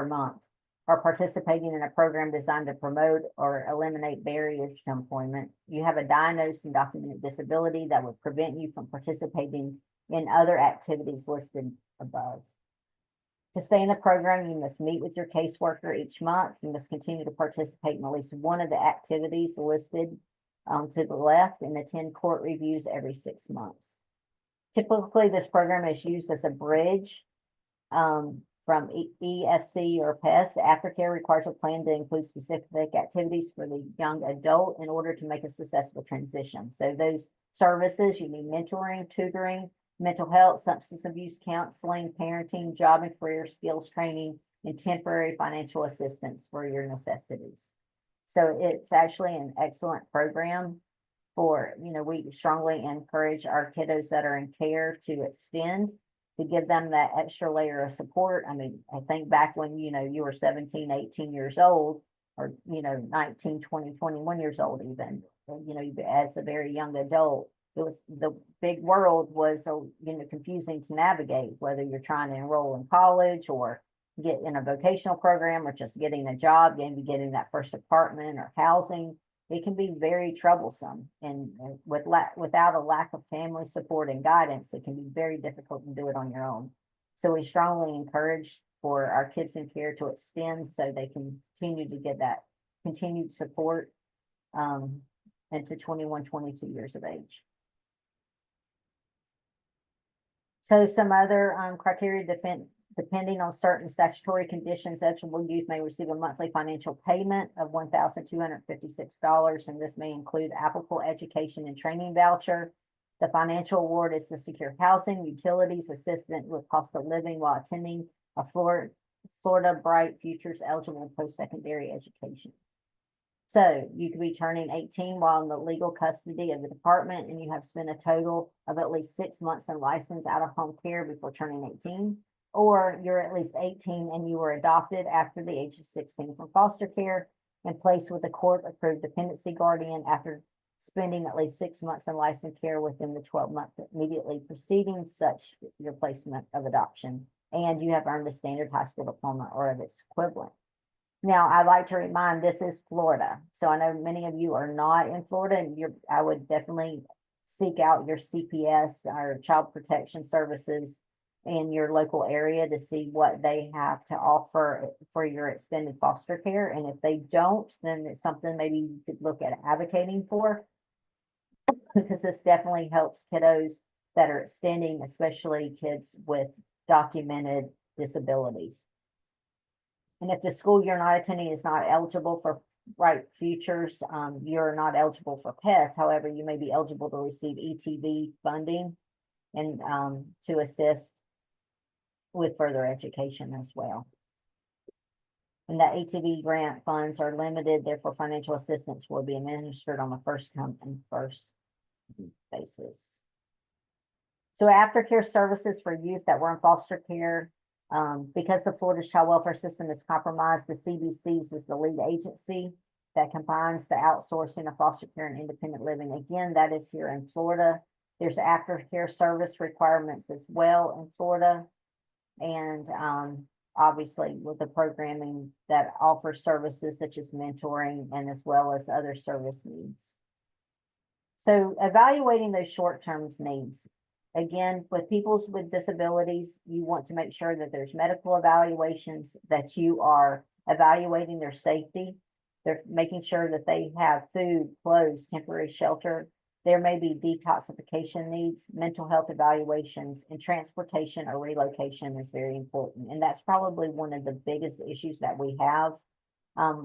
B: month, or participating in a program designed to promote or eliminate barriers to employment. You have a diagnosed and documented disability that would prevent you from participating in other activities listed above. To stay in the program, you must meet with your caseworker each month. You must continue to participate in at least one of the activities listed to the left and attend court reviews every 6 months. Typically, this program is used as a bridge from EFC or PES. Aftercare requires a plan to include specific activities for the young adult in order to make a successful transition. So those services, you need mentoring, tutoring, mental health, substance abuse counseling, parenting, job and career skills training, and temporary financial assistance for your necessities. So it's actually an excellent program for, we strongly encourage our kiddos that are in care to extend, to give them that extra layer of support. I mean, I think back when, you were 17, 18 years old, or, 19, 20, 21 years old even, as a very young adult, the big world was, confusing to navigate, whether you're trying to enroll in college or get in a vocational program or just getting a job, maybe getting that first apartment or housing. It can be very troublesome, and without a lack of family support and guidance, it can be very difficult to do it on your own. So we strongly encourage for our kids in care to extend so they can continue to get that continued support. and to 21, 22 years of age. So some other criteria depending on certain statutory conditions, eligible youth may receive a monthly financial payment of $1,256, and this may include applicable education and training voucher. The financial award is to secure housing, utilities, assistance with cost of living while attending a Florida Bright Futures eligible post-secondary education. So you could be turning 18 while in the legal custody of the department, and you have spent a total of at least 6 months in licensed out-of-home care before turning 18, or you're at least 18 and you were adopted after the age of 16 from foster care and placed with a court-approved dependency guardian after spending at least 6 months in licensed care within the 12 months immediately preceding such your placement of adoption, and you have earned a standard high school diploma or of its equivalent. Now, I'd like to remind, this is Florida. So I know many of you are not in Florida, and I would definitely seek out your CPS or Child Protection Services in your local area to see what they have to offer for your extended foster care. And if they don't, then it's something maybe you could look at advocating for, because this definitely helps kiddos that are extending, especially kids with documented disabilities. And if the school you're not attending is not eligible for Bright Futures, you're not eligible for PES. However, you may be eligible to receive ETV funding and to assist with further education as well. And that ETV grant funds are limited, therefore financial assistance will be administered on a first come and first basis. So aftercare services for youth that were in foster care. Because the Florida's child welfare system is compromised, the CBCs is the lead agency that combines the outsourcing of foster care and independent living. Again, that is here in Florida. There's aftercare service requirements as well in Florida. And obviously with the programming that offers services such as mentoring and as well as other service needs. So evaluating those short-term needs. Again, with people with disabilities, you want to make sure that there's medical evaluations, that you are evaluating their safety. They're making sure that they have food, clothes, temporary shelter. There may be detoxification needs, mental health evaluations, and transportation or relocation is very important. And that's probably one of the biggest issues that we have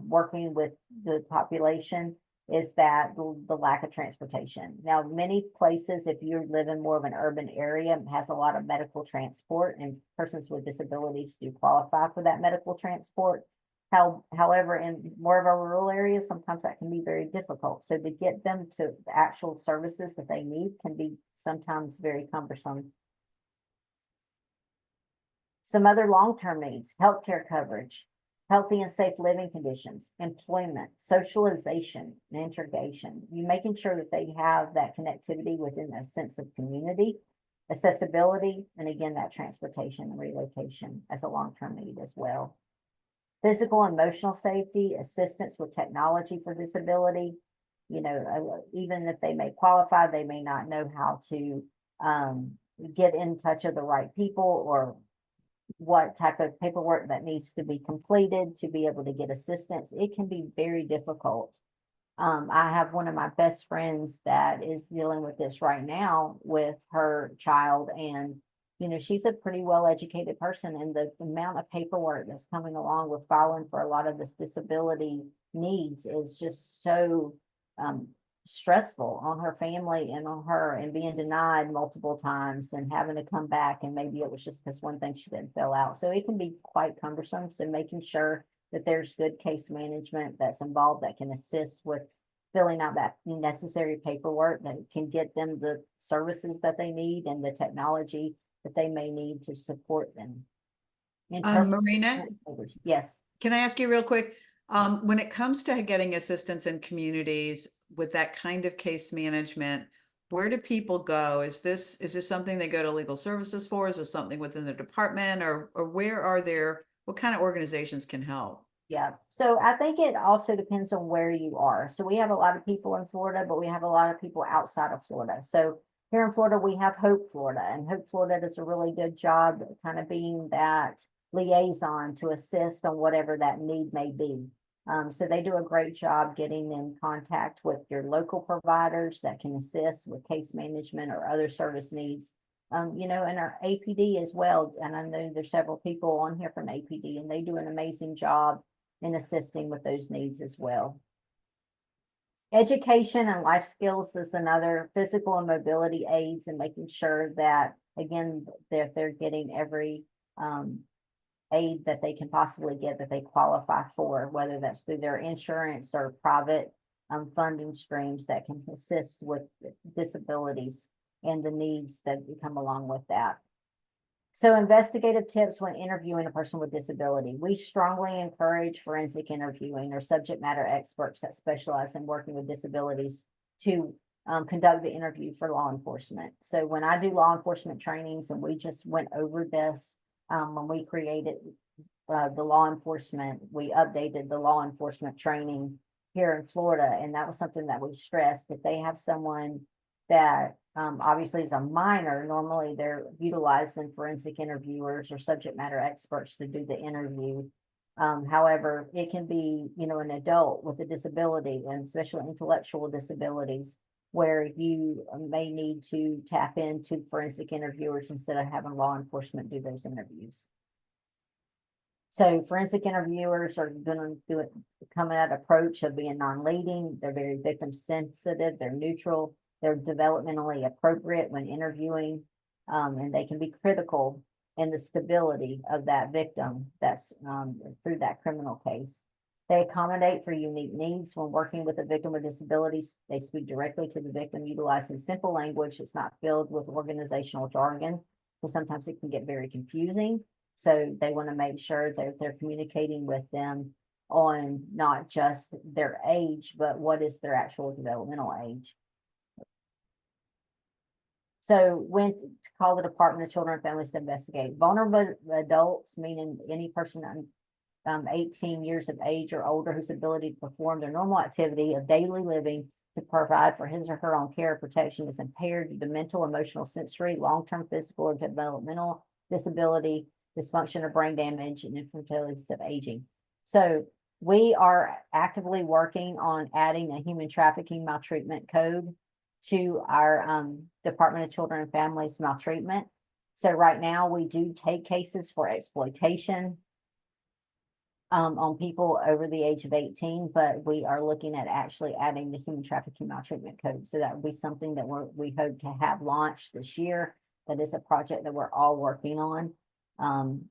B: working with the population, is that the lack of transportation. Now, many places, if you live in more of an urban area, has a lot of medical transport, and persons with disabilities do qualify for that medical transport. However, in more of our rural areas, sometimes that can be very difficult. So to get them to the actual services that they need can be sometimes very cumbersome. Some other long-term needs: healthcare coverage, healthy and safe living conditions, employment, socialization, and integration. You making sure that they have that connectivity within a sense of community, accessibility, and again, that transportation and relocation as a long-term need as well. Physical and emotional safety, assistance with technology for disability. You know, even if they may qualify, they may not know how to get in touch with the right people, or what type of paperwork that needs to be completed to be able to get assistance. It can be very difficult. I have one of my best friends that is dealing with this right now with her child, and you know, she's a pretty well-educated person, and the amount of paperwork that's coming along with filing for a lot of this disability needs is just so stressful on her family and on her, and being denied multiple times and having to come back, and maybe it was just because one thing she didn't fill out. So it can be quite cumbersome. So making sure that there's good case management that's involved that can assist with filling out that necessary paperwork that can get them the services that they need and the technology that they may need to support them.
A: Marina,
B: Yes.
A: can I ask you real quick? When it comes to getting assistance in communities with that kind of case management, where do people go? Is this something they go to legal services for? Is this something within the department, or what kind of organizations can help?
B: Yeah, so I think it also depends on where you are. So we have a lot of people in Florida, but we have a lot of people outside of Florida. So here in Florida, we have Hope Florida, and Hope Florida does a really good job kind of being that liaison to assist on whatever that need may be. So they do a great job getting in contact with your local providers that can assist with case management or other service needs. And our APD as well. And I know there's several people on here from APD, and they do an amazing job in assisting with those needs as well. Education and life skills is another, physical and mobility aids, and making sure that, again, they're getting every aid that they can possibly get that they qualify for, whether that's through their insurance or private funding streams that can assist with disabilities and the needs that come along with that. So investigative tips when interviewing a person with disability. We strongly encourage forensic interviewing or subject matter experts that specialize in working with disabilities to conduct the interview for law enforcement. So when I do law enforcement trainings, and we just went over this when we created the law enforcement, we updated the law enforcement training here in Florida, and that was something that we stressed. If they have someone that obviously is a minor, normally they're utilizing forensic interviewers or subject matter experts to do the interview. However, it can be, an adult with a disability, and especially intellectual disabilities, where you may need to tap into forensic interviewers instead of having law enforcement do those interviews. So forensic interviewers are going to do it, come at approach of being non-leading. They're very victim sensitive. They're neutral. They're developmentally appropriate when interviewing, and they can be critical in the stability of that victim that's through that criminal case. They accommodate for unique needs when working with a victim with disabilities. They speak directly to the victim, utilizing simple language that's not filled with organizational jargon, because sometimes it can get very confusing. So they want to make sure that they're communicating with them on not just their age, but what is their actual developmental age. So when to call the Department of Children and Families to investigate. Vulnerable adults, meaning any person 18 years of age or older whose ability to perform their normal activity of daily living to provide for his or her own care or protection is impaired due to mental, emotional, sensory, long-term physical or developmental disability, dysfunction or brain damage, and infirmities of aging. So we are actively working on adding a human trafficking maltreatment code to our Department of Children and Families maltreatment. So right now we do take cases for exploitation on people over the age of 18, but we are looking at actually adding the human trafficking maltreatment code. So that would be something that we hope to have launched this year. That is a project that we're all working on.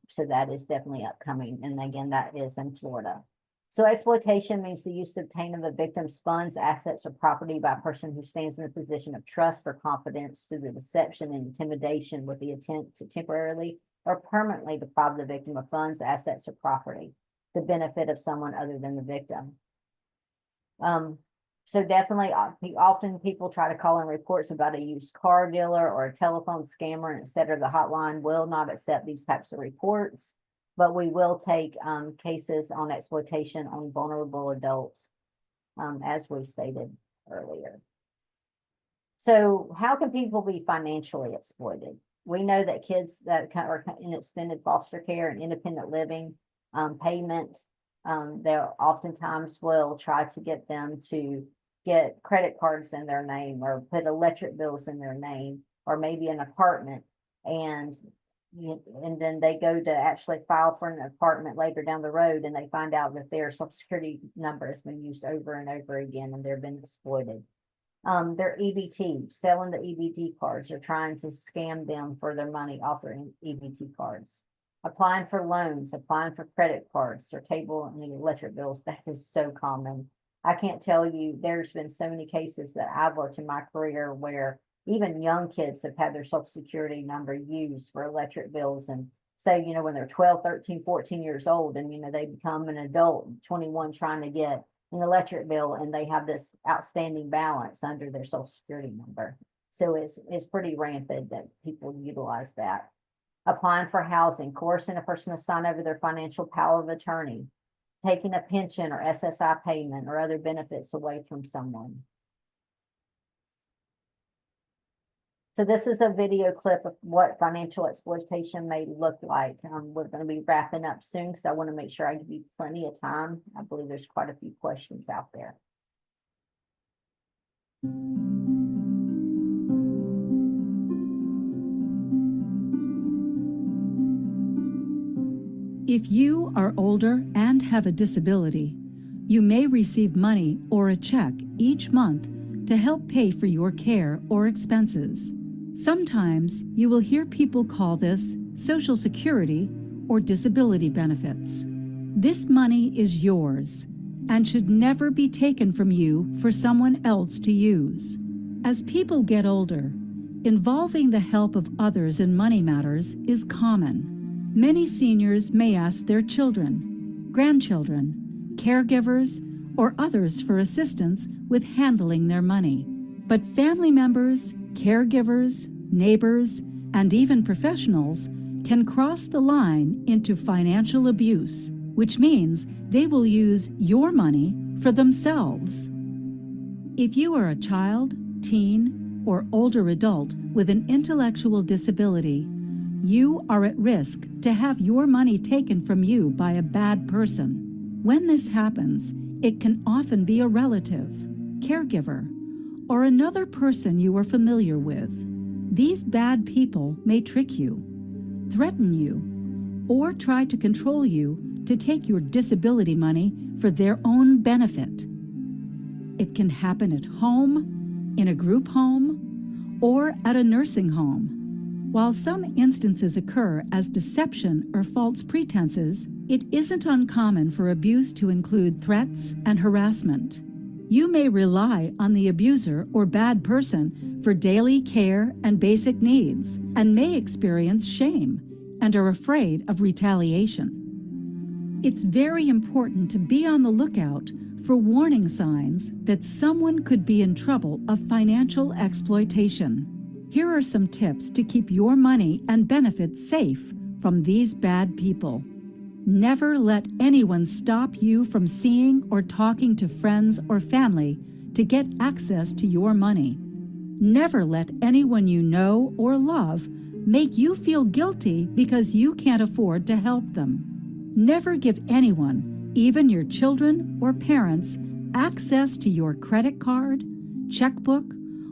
B: So that is definitely upcoming. And again, that is in Florida. So exploitation means the use to obtain of a victim's funds, assets, or property by a person who stands in a position of trust or confidence through the deception and intimidation with the intent to temporarily or permanently deprive the victim of funds, assets, or property, the benefit of someone other than the victim. So definitely, often people try to call in reports about a used car dealer or a telephone scammer, and et cetera. The hotline will not accept these types of reports, but we will take cases on exploitation on vulnerable adults, as we stated earlier. So how can people be financially exploited? We know that kids that are in extended foster care and independent living payment, they oftentimes will try to get them to get credit cards in their name or put electric bills in their name, or maybe an apartment, and then they go to actually file for an apartment later down the road, and they find out that their social security number has been used over and over again, and they've been exploited. Their EBT, selling the EBT cards, or trying to scam them for their money off their EBT cards. Applying for loans, applying for credit cards, or cable and the electric bills. That is so common. I can't tell you, there's been so many cases that I've worked in my career where even young kids have had their social security number used for electric bills, and say, when they're 12, 13, 14 years old, and, they become an adult, 21, trying to get an electric bill, and they have this outstanding balance under their social security number. So it's pretty rampant that people utilize that. Applying for housing, coercing a person to sign over their financial power of attorney, taking a pension or SSI payment or other benefits away from someone. So this is a video clip of what financial exploitation may look like. We're going to be wrapping up soon because I want to make sure I give you plenty of time. I believe there's quite a few questions out there.
G: If you are older and have a disability, you may receive money or a check each month to help pay for your care or expenses. Sometimes you will hear people call this Social Security or disability benefits. This money is yours and should never be taken from you for someone else to use. As people get older, involving the help of others in money matters is common. Many seniors may ask their children, grandchildren, caregivers, or others for assistance with handling their money. But family members, caregivers, neighbors, and even professionals can cross the line into financial abuse, which means they will use your money for themselves. If you are a child, teen, or older adult with an intellectual disability, you are at risk to have your money taken from you by a bad person. When this happens, it can often be a relative, caregiver, or another person you are familiar with. These bad people may trick you, threaten you, or try to control you to take your disability money for their own benefit. It can happen at home, in a group home, or at a nursing home. While some instances occur as deception or false pretenses, it isn't uncommon for abuse to include threats and harassment. You may rely on the abuser or bad person for daily care and basic needs, and may experience shame and are afraid of retaliation. It's very important to be on the lookout for warning signs that someone could be in trouble of financial exploitation. Here are some tips to keep your money and benefits safe from these bad people. Never let anyone stop you from seeing or talking to friends or family to get access to your money. Never let anyone you know or love make you feel guilty because you can't afford to help them. Never give anyone, even your children or parents, access to your credit card, checkbook,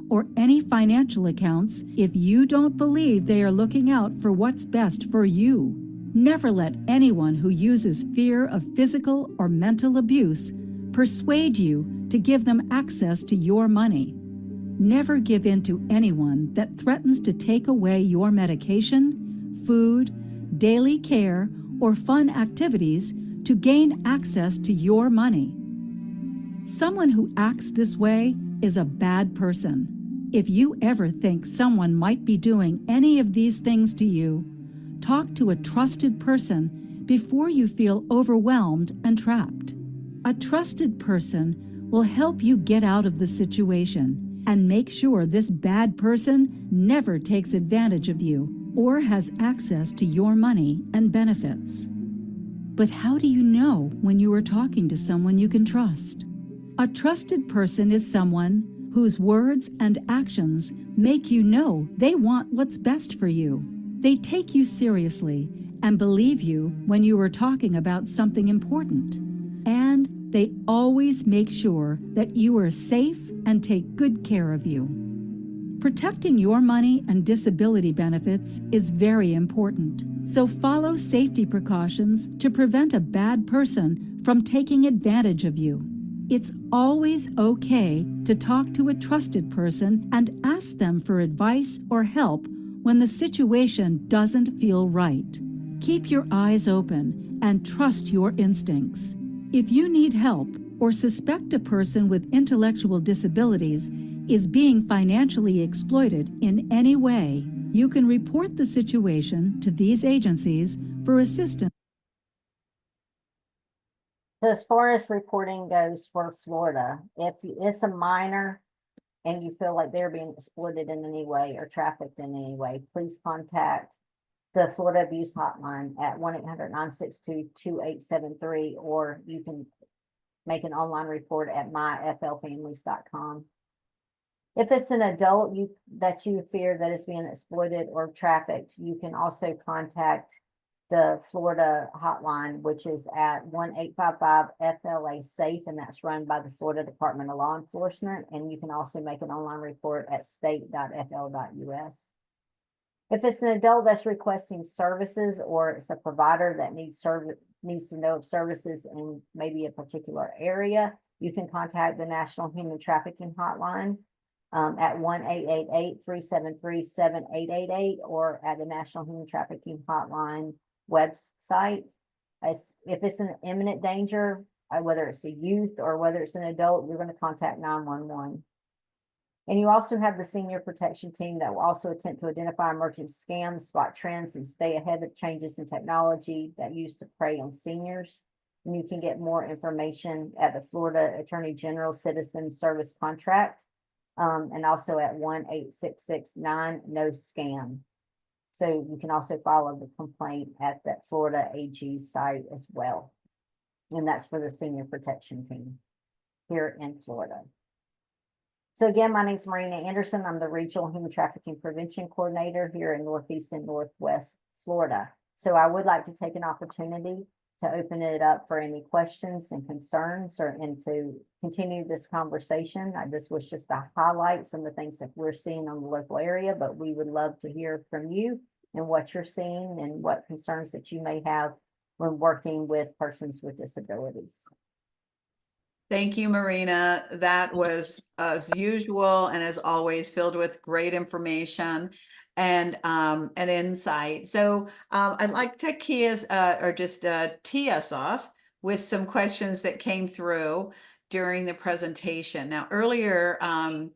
G: or any financial accounts if you don't believe they are looking out for what's best for you. Never let anyone who uses fear of physical or mental abuse persuade you to give them access to your money. Never give in to anyone that threatens to take away your medication, food, daily care, or fun activities to gain access to your money. Someone who acts this way is a bad person. If you ever think someone might be doing any of these things to you, talk to a trusted person before you feel overwhelmed and trapped. A trusted person will help you get out of the situation and make sure this bad person never takes advantage of you or has access to your money and benefits. But how do you know when you are talking to someone you can trust? A trusted person is someone whose words and actions make you know they want what's best for you. They take you seriously and believe you when you are talking about something important. And they always make sure that you are safe and take good care of you. Protecting your money and disability benefits is very important, so follow safety precautions to prevent a bad person from taking advantage of you. It's always okay to talk to a trusted person and ask them for advice or help when the situation doesn't feel right. Keep your eyes open and trust your instincts. If you need help or suspect a person with intellectual disabilities is being financially exploited in any way, you can report the situation to these agencies for assistance.
B: So as far as reporting goes for Florida, if it's a minor and you feel like they're being exploited in any way or trafficked in any way, please contact the Florida Abuse Hotline at 1-800-962-2873, or you can make an online report at myflfamilies.com. If it's an adult that you fear that is being exploited or trafficked, you can also contact the Florida hotline, which is at 1-855-FLA-SAFE, and that's run by the Florida Department of Law Enforcement. And you can also make an online report at state.fl.us. If it's an adult that's requesting services, or it's a provider that needs to know of services in maybe a particular area, you can contact the National Human Trafficking Hotline at 1-888-373-7888, or at the National Human Trafficking Hotline website. If it's an imminent danger, whether it's a youth or whether it's an adult, you're going to contact 911. And you also have the senior protection team that will also attempt to identify emerging scams, spot trends, and stay ahead of changes in technology that used to prey on seniors. And you can get more information at the Florida Attorney General Citizen Service Contract, and also at 1-866-9-NO-SCAM. So you can also follow the complaint at that Florida AG site as well. And that's for the senior protection team here in Florida. So again, my name is Marina Anderson. I'm the Regional Human Trafficking Prevention Coordinator here in Northeast and Northwest Florida. So I would like to take an opportunity to open it up for any questions and concerns, and to continue this conversation. This was just to highlight some of the things that we're seeing on the local area, but we would love to hear from you and what you're seeing and what concerns that you may have when working with persons with disabilities.
A: Thank you, Marina. That was, as usual and as always, filled with great information and insight. So I'd like to tee us off with some questions that came through during the presentation. Now, earlier, I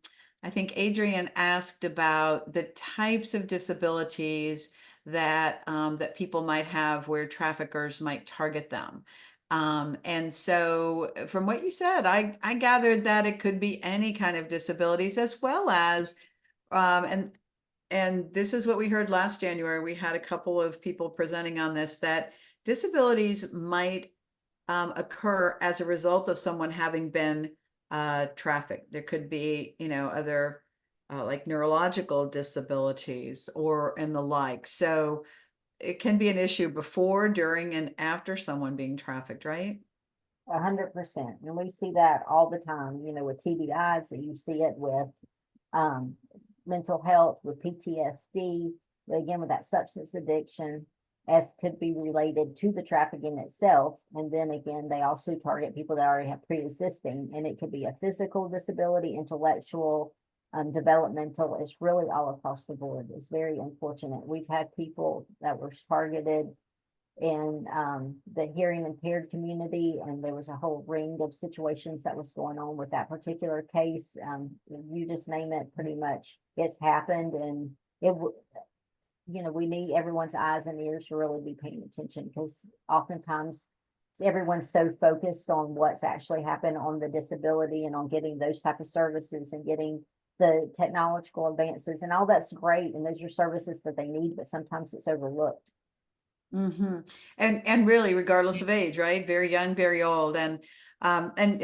A: think Adrian asked about the types of disabilities that that people might have where traffickers might target them. And so from what you said, I gathered that it could be any kind of disabilities, as well as, and this is what we heard last January. We had a couple of people presenting on this, that disabilities might occur as a result of someone having been trafficked. There could be, other like neurological disabilities or and the like. So it can be an issue before, during, and after someone being trafficked, right?
B: 100%. And we see that all the time, with TBIs, so you see it with mental health, with PTSD, again, with that substance addiction, as could be related to the trafficking itself. And then again, they also target people that already have pre-existing, and it could be a physical disability, intellectual, developmental. It's really all across the board. It's very unfortunate. We've had people that were targeted in the hearing impaired community, and there was a whole ring of situations that was going on with that particular case. You just name it, pretty much it's happened. And we need everyone's eyes and ears to really be paying attention, because oftentimes everyone's so focused on what's actually happened on the disability and on getting those type of services and getting the technological advances, and all that's great, and those are services that they need, but sometimes it's overlooked.
A: Mm-hmm. And really, regardless of age, right? Very young, very old. And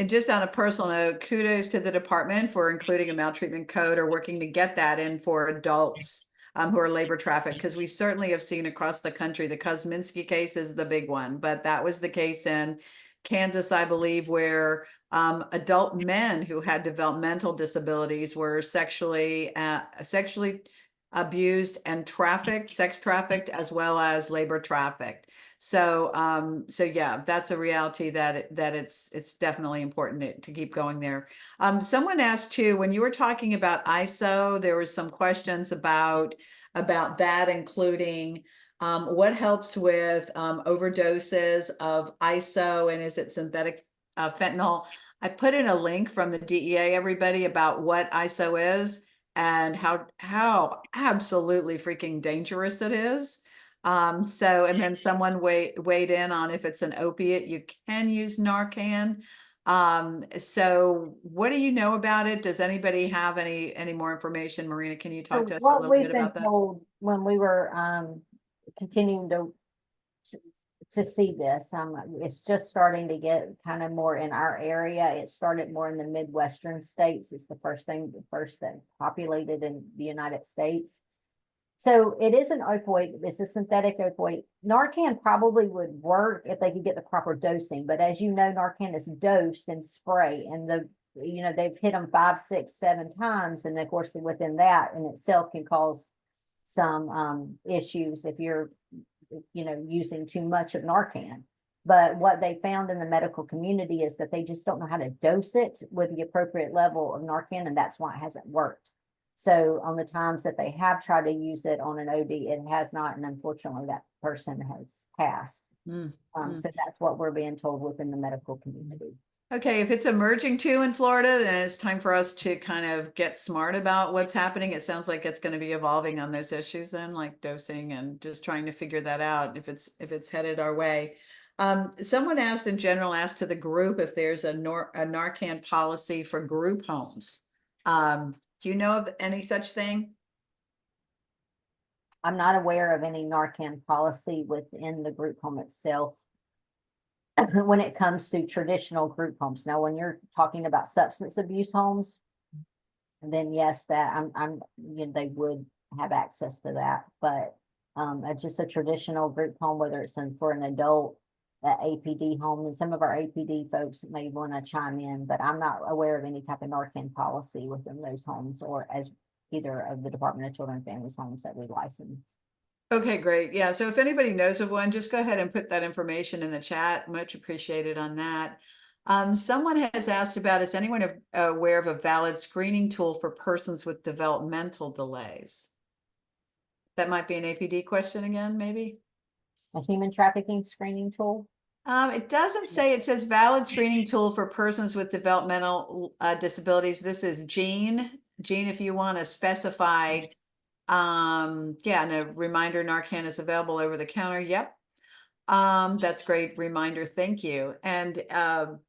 A: just on a personal note, kudos to the department for including a maltreatment code or working to get that in for adults who are labor trafficked, because we certainly have seen across the country. The Kosminski case is the big one, but that was the case in Kansas, I believe, where adult men who had developmental disabilities were sexually abused and trafficked, sex trafficked, as well as labor trafficked. So, yeah, that's a reality that it's definitely important to keep going there. Someone asked too, when you were talking about ISO, there was some questions about that, including what helps with overdoses of ISO, and is it synthetic fentanyl? I put in a link from the DEA, everybody, about what ISO is and how absolutely freaking dangerous it is. And then someone weighed in on if it's an opiate, you can use Narcan. So what do you know about it? Does anybody have any more information? Marina, can you talk to us a
B: What
A: little
B: we've
A: bit
B: been
A: about that?
B: told when we were continuing to to see this. It's just starting to get kind of more in our area. It started more in the Midwestern states. It's the first that populated in the United States. So it is an opioid. It's a synthetic opioid. Narcan probably would work if they could get the proper dosing. But as you know, Narcan is dosed in spray, and they've hit them 5, 6, 7 times, and of course within that in itself can cause some issues if you're using too much of Narcan. But what they found in the medical community is that they just don't know how to dose it with the appropriate level of Narcan, and that's why it hasn't worked. So on the times that they have tried to use it on an OD, it has not, and unfortunately that person has passed. So that's what we're being told within the medical community.
A: Okay, if it's emerging too in Florida, then it's time for us to kind of get smart about what's happening. It sounds like it's going to be evolving on those issues then, like dosing and just trying to figure that out if it's headed our way. Someone asked to the group if there's a Narcan policy for group homes. Do you know of any such thing?
B: I'm not aware of any Narcan policy within the group home itself when it comes to traditional group homes. Now, when you're talking about substance abuse homes, then yes, that they would have access to that. But just a traditional group home, whether it's for an adult, APD home, and some of our APD folks may want to chime in, but I'm not aware of any type of Narcan policy within those homes or as either of the Department of Children and Families homes that we license.
A: Okay, great. Yeah, so if anybody knows of one, just go ahead and put that information in the chat. Much appreciated on that. Someone has asked about, is anyone aware of a valid screening tool for persons with developmental delays? That might be an APD question again, maybe?
B: A human trafficking screening tool?
A: It doesn't say. It says valid screening tool for persons with developmental disabilities. This is Jean. Jean, if you want to specify, yeah, and a reminder, Narcan is available over the counter. Yep. That's great reminder. Thank you. And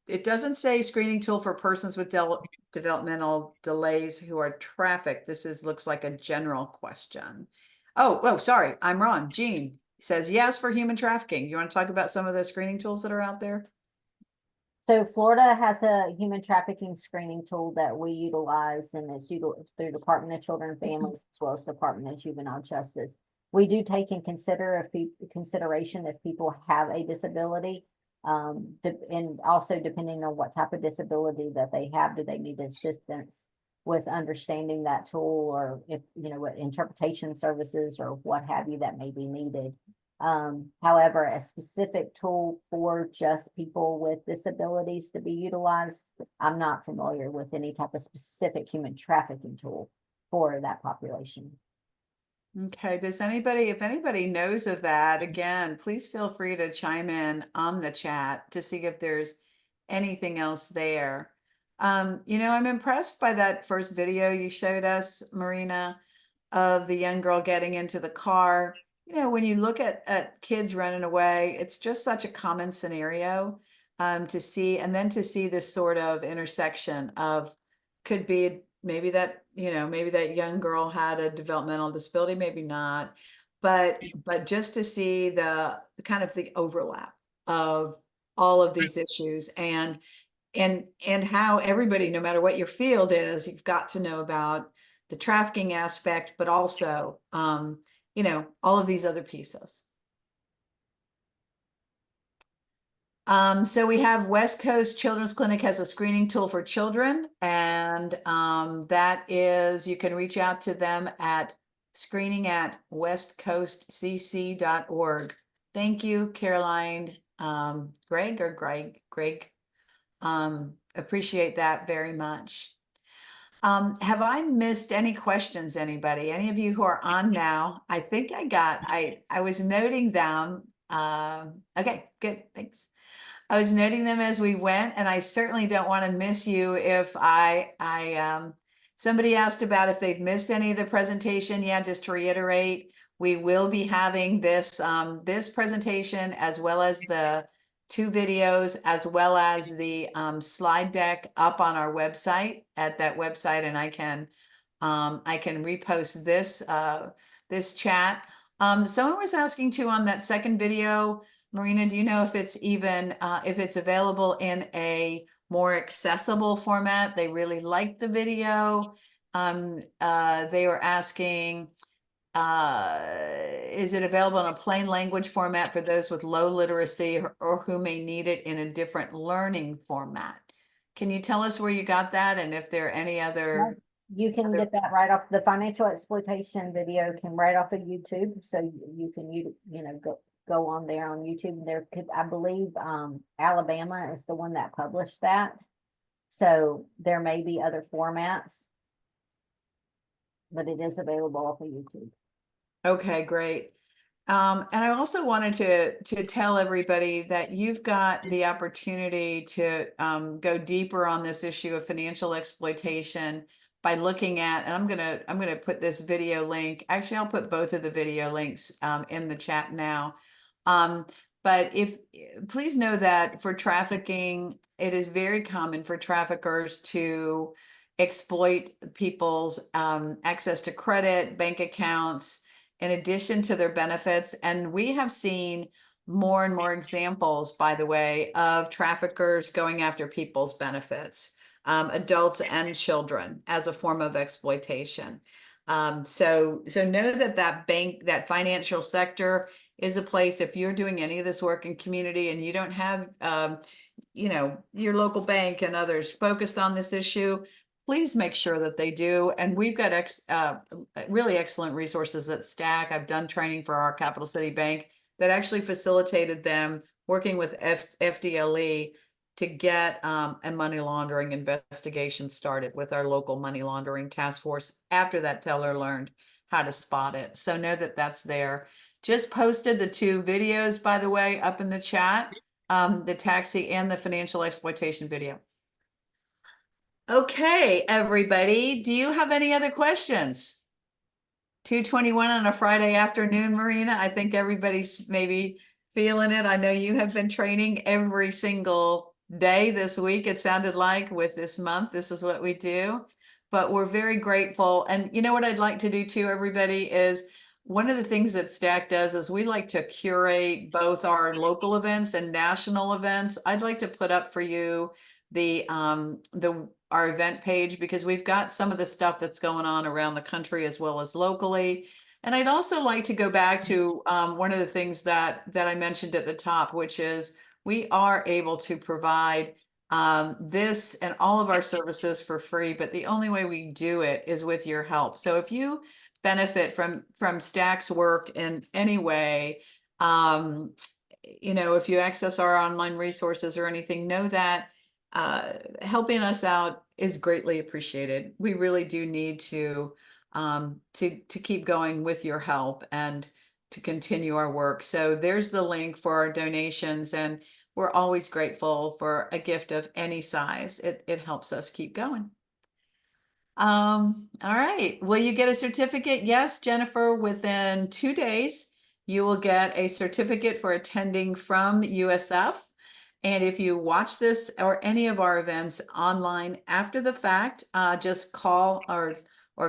A: it doesn't say screening tool for persons with developmental delays who are trafficked. Looks like a general question. Oh, sorry, I'm wrong. Jean says yes for human trafficking. You want to talk about some of the screening tools that are out there?
B: So Florida has a human trafficking screening tool that we utilize, and it's utilized through Department of Children and Families as well as Department of Juvenile Justice. We do take in consideration if people have a disability, and also depending on what type of disability that they have, do they need assistance with understanding that tool, or if what interpretation services or what have you that may be needed. However, a specific tool for just people with disabilities to be utilized, I'm not familiar with any type of specific human trafficking tool for that population.
A: Okay, if anybody knows of that, again, please feel free to chime in on the chat to see if there's anything else there. I'm impressed by that first video you showed us, Marina, of the young girl getting into the car. When you look at kids running away, it's just such a common scenario to see, and then to see this sort of intersection of could be maybe that young girl had a developmental disability, maybe not, but just to see the kind of the overlap of all of these issues and how everybody, no matter what your field is, you've got to know about the trafficking aspect, but also all of these other pieces. So we have West Coast Children's Clinic has a screening tool for children, and that is, you can reach out to them at screening@westcoastcc.org. Thank you, Caroline. Greg. Appreciate that very much. Have I missed any questions, anybody? Any of you who are on now? I think I was noting them. Okay, good, thanks. I was noting them as we went, and I certainly don't want to miss you if somebody asked about if they've missed any of the presentation. Yeah, just to reiterate, we will be having this presentation as well as the 2 videos, as well as the slide deck up on our website at that website, and I can repost this chat. Someone was asking too on that second video, Marina, do you know if it's even, if it's available in a more accessible format? They really liked the video. They were asking, is it available in a plain language format for those with low literacy or who may need it in a different learning format? Can you tell us where you got that and if there are any other?
B: You can
A: Other-
B: get that right off the financial exploitation video can right off of YouTube. So you can, you know, go on there on YouTube. There could, I believe, Alabama is the one that published that. So there may be other formats, but it is available off of YouTube.
A: Okay, great. And I also wanted to tell everybody that you've got the opportunity to go deeper on this issue of financial exploitation by looking at, and I'm gonna put this video link. Actually, I'll put both of the video links in the chat now. But please know that for trafficking, it is very common for traffickers to exploit people's access to credit, bank accounts, in addition to their benefits. And we have seen more and more examples, by the way, of traffickers going after people's benefits, adults and children, as a form of exploitation. So know that financial sector is a place, if you're doing any of this work in community and you don't have, your local bank and others focused on this issue, please make sure that they do. And we've got really excellent resources at Stack. I've done training for our Capital City Bank that actually facilitated them working with FDLE to get a money laundering investigation started with our local money laundering task force after that teller learned how to spot it. So know that that's there. Just posted the two videos, by the way, up in the chat, the taxi and the financial exploitation video. Okay, everybody, do you have any other questions? 2:21 on a Friday afternoon, Marina. I think everybody's maybe feeling it. I know you have been training every single day this week, it sounded like, with this month. This is what we do. But we're very grateful. And you know what I'd like to do too, everybody, is one of the things that Stack does is we like to curate both our local events and national events. I'd like to put up for you our event page, because we've got some of the stuff that's going on around the country as well as locally. And I'd also like to go back to one of the things that I mentioned at the top, which is we are able to provide this and all of our services for free, but the only way we do it is with your help. So if you benefit from Stack's work in any way, if you access our online resources or anything, know that helping us out is greatly appreciated. We really do need to keep going with your help and to continue our work. So there's the link for our donations, and we're always grateful for a gift of any size. It helps us keep going. All right. Will you get a certificate? Yes, Jennifer, within 2 days, you will get a certificate for attending from USF. And if you watch this or any of our events online after the fact, just call or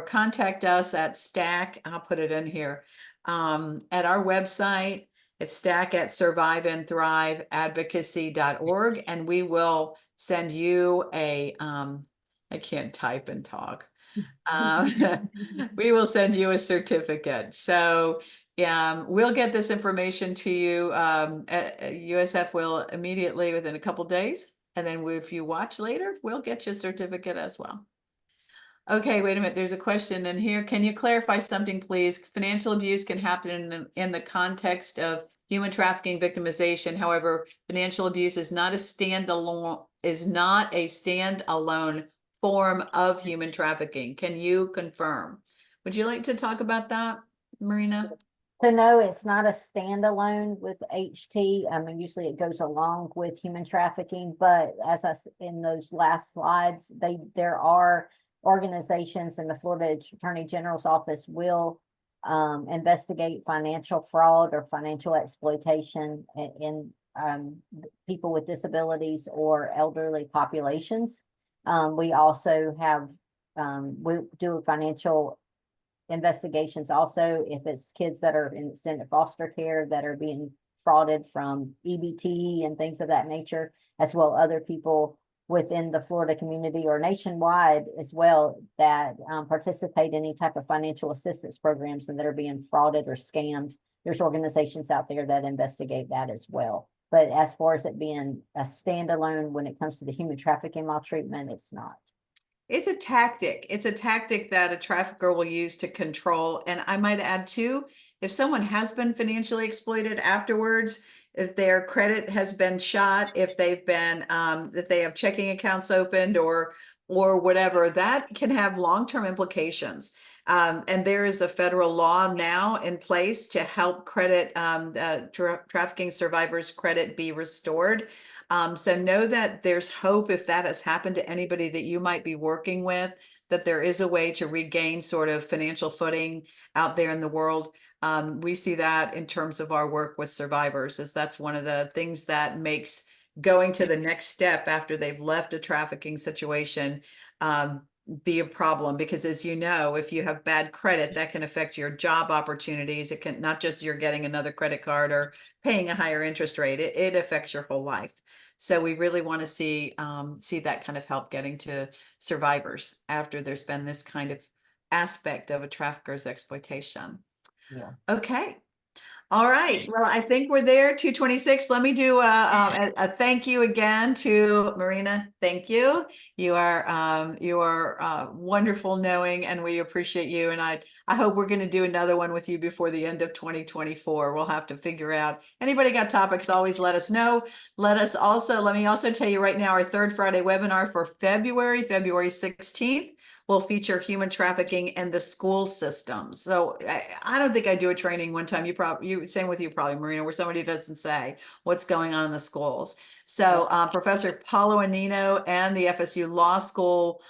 A: contact us at Stack. I'll put it in here at our website. It's stack@surviveandthriveadvocacy.org, and we will send you a I can't type and talk. We will send you a certificate. So we'll get this information to you. USF will immediately within a couple days. And then if you watch later, we'll get you a certificate as well. Okay, wait a minute. There's a question in here. Can you clarify something, please? Financial abuse can happen in the context of human trafficking victimization. However, financial abuse is not a standalone form of human trafficking. Can you confirm? Would you like to talk about that, Marina?
B: So no, it's not a standalone with HT. I mean, usually it goes along with human trafficking, but as in those last slides, there are organizations, and the Florida Attorney General's office will investigate financial fraud or financial exploitation in people with disabilities or elderly populations. We also have we do financial investigations also if it's kids that are in extended foster care that are being defrauded from EBT and things of that nature, as well other people within the Florida community or nationwide as well that participate in any type of financial assistance programs and that are being frauded or scammed. There's organizations out there that investigate that as well. But as far as it being a standalone when it comes to the human trafficking maltreatment, it's not.
A: It's a tactic. It's a tactic that a trafficker will use to control. And I might add too, if someone has been financially exploited afterwards, if their credit has been shot, if they've been that they have checking accounts opened or whatever, that can have long-term implications. And there is a federal law now in place to help credit trafficking survivors' credit be restored. So know that there's hope if that has happened to anybody that you might be working with, that there is a way to regain sort of financial footing out there in the world. We see that in terms of our work with survivors, as that's one of the things that makes going to the next step after they've left a trafficking situation be a problem, because as you know, if you have bad credit, that can affect your job opportunities. It can not just you're getting another credit card or paying a higher interest rate, it affects your whole life. So we really want to see that kind of help getting to survivors after there's been this kind of aspect of a trafficker's exploitation.
B: Yeah.
A: Okay. All right. Well, I think we're there. 2:26. Let me do a thank you again to Marina. Thank you. You are wonderful knowing, and we appreciate you. And I hope we're going to do another one with you before the end of 2024. We'll have to figure out. Anybody got topics? Always let us know. Let me also tell you right now, our third Friday webinar for February 16th. Will feature human trafficking in the school system. So I don't think I do a training one time. Same with you probably, Marina, where somebody doesn't say what's going on in the schools. So Professor Paulo Anino and the FSU Law School,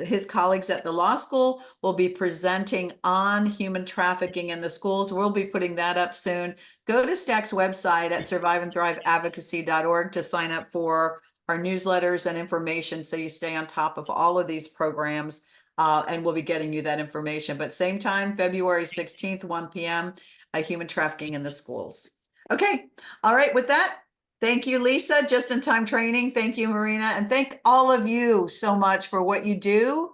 A: his colleagues at the law school will be presenting on human trafficking in the schools. We'll be putting that up soon. Go to STAC's website at surviveandthriveadvocacy.org to sign up for our newsletters and information so you stay on top of all of these programs, and we'll be getting you that information. But same time, February 16th, 1 p.m., human trafficking in the schools. Okay. All right. With that, thank you, Lisa, just in time training. Thank you, Marina. And thank all of you so much for what you do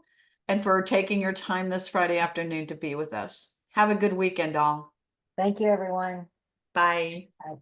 A: and for taking your time this Friday afternoon to be with us. Have a good weekend, all.
B: Thank you, everyone.
A: Bye.
B: Bye.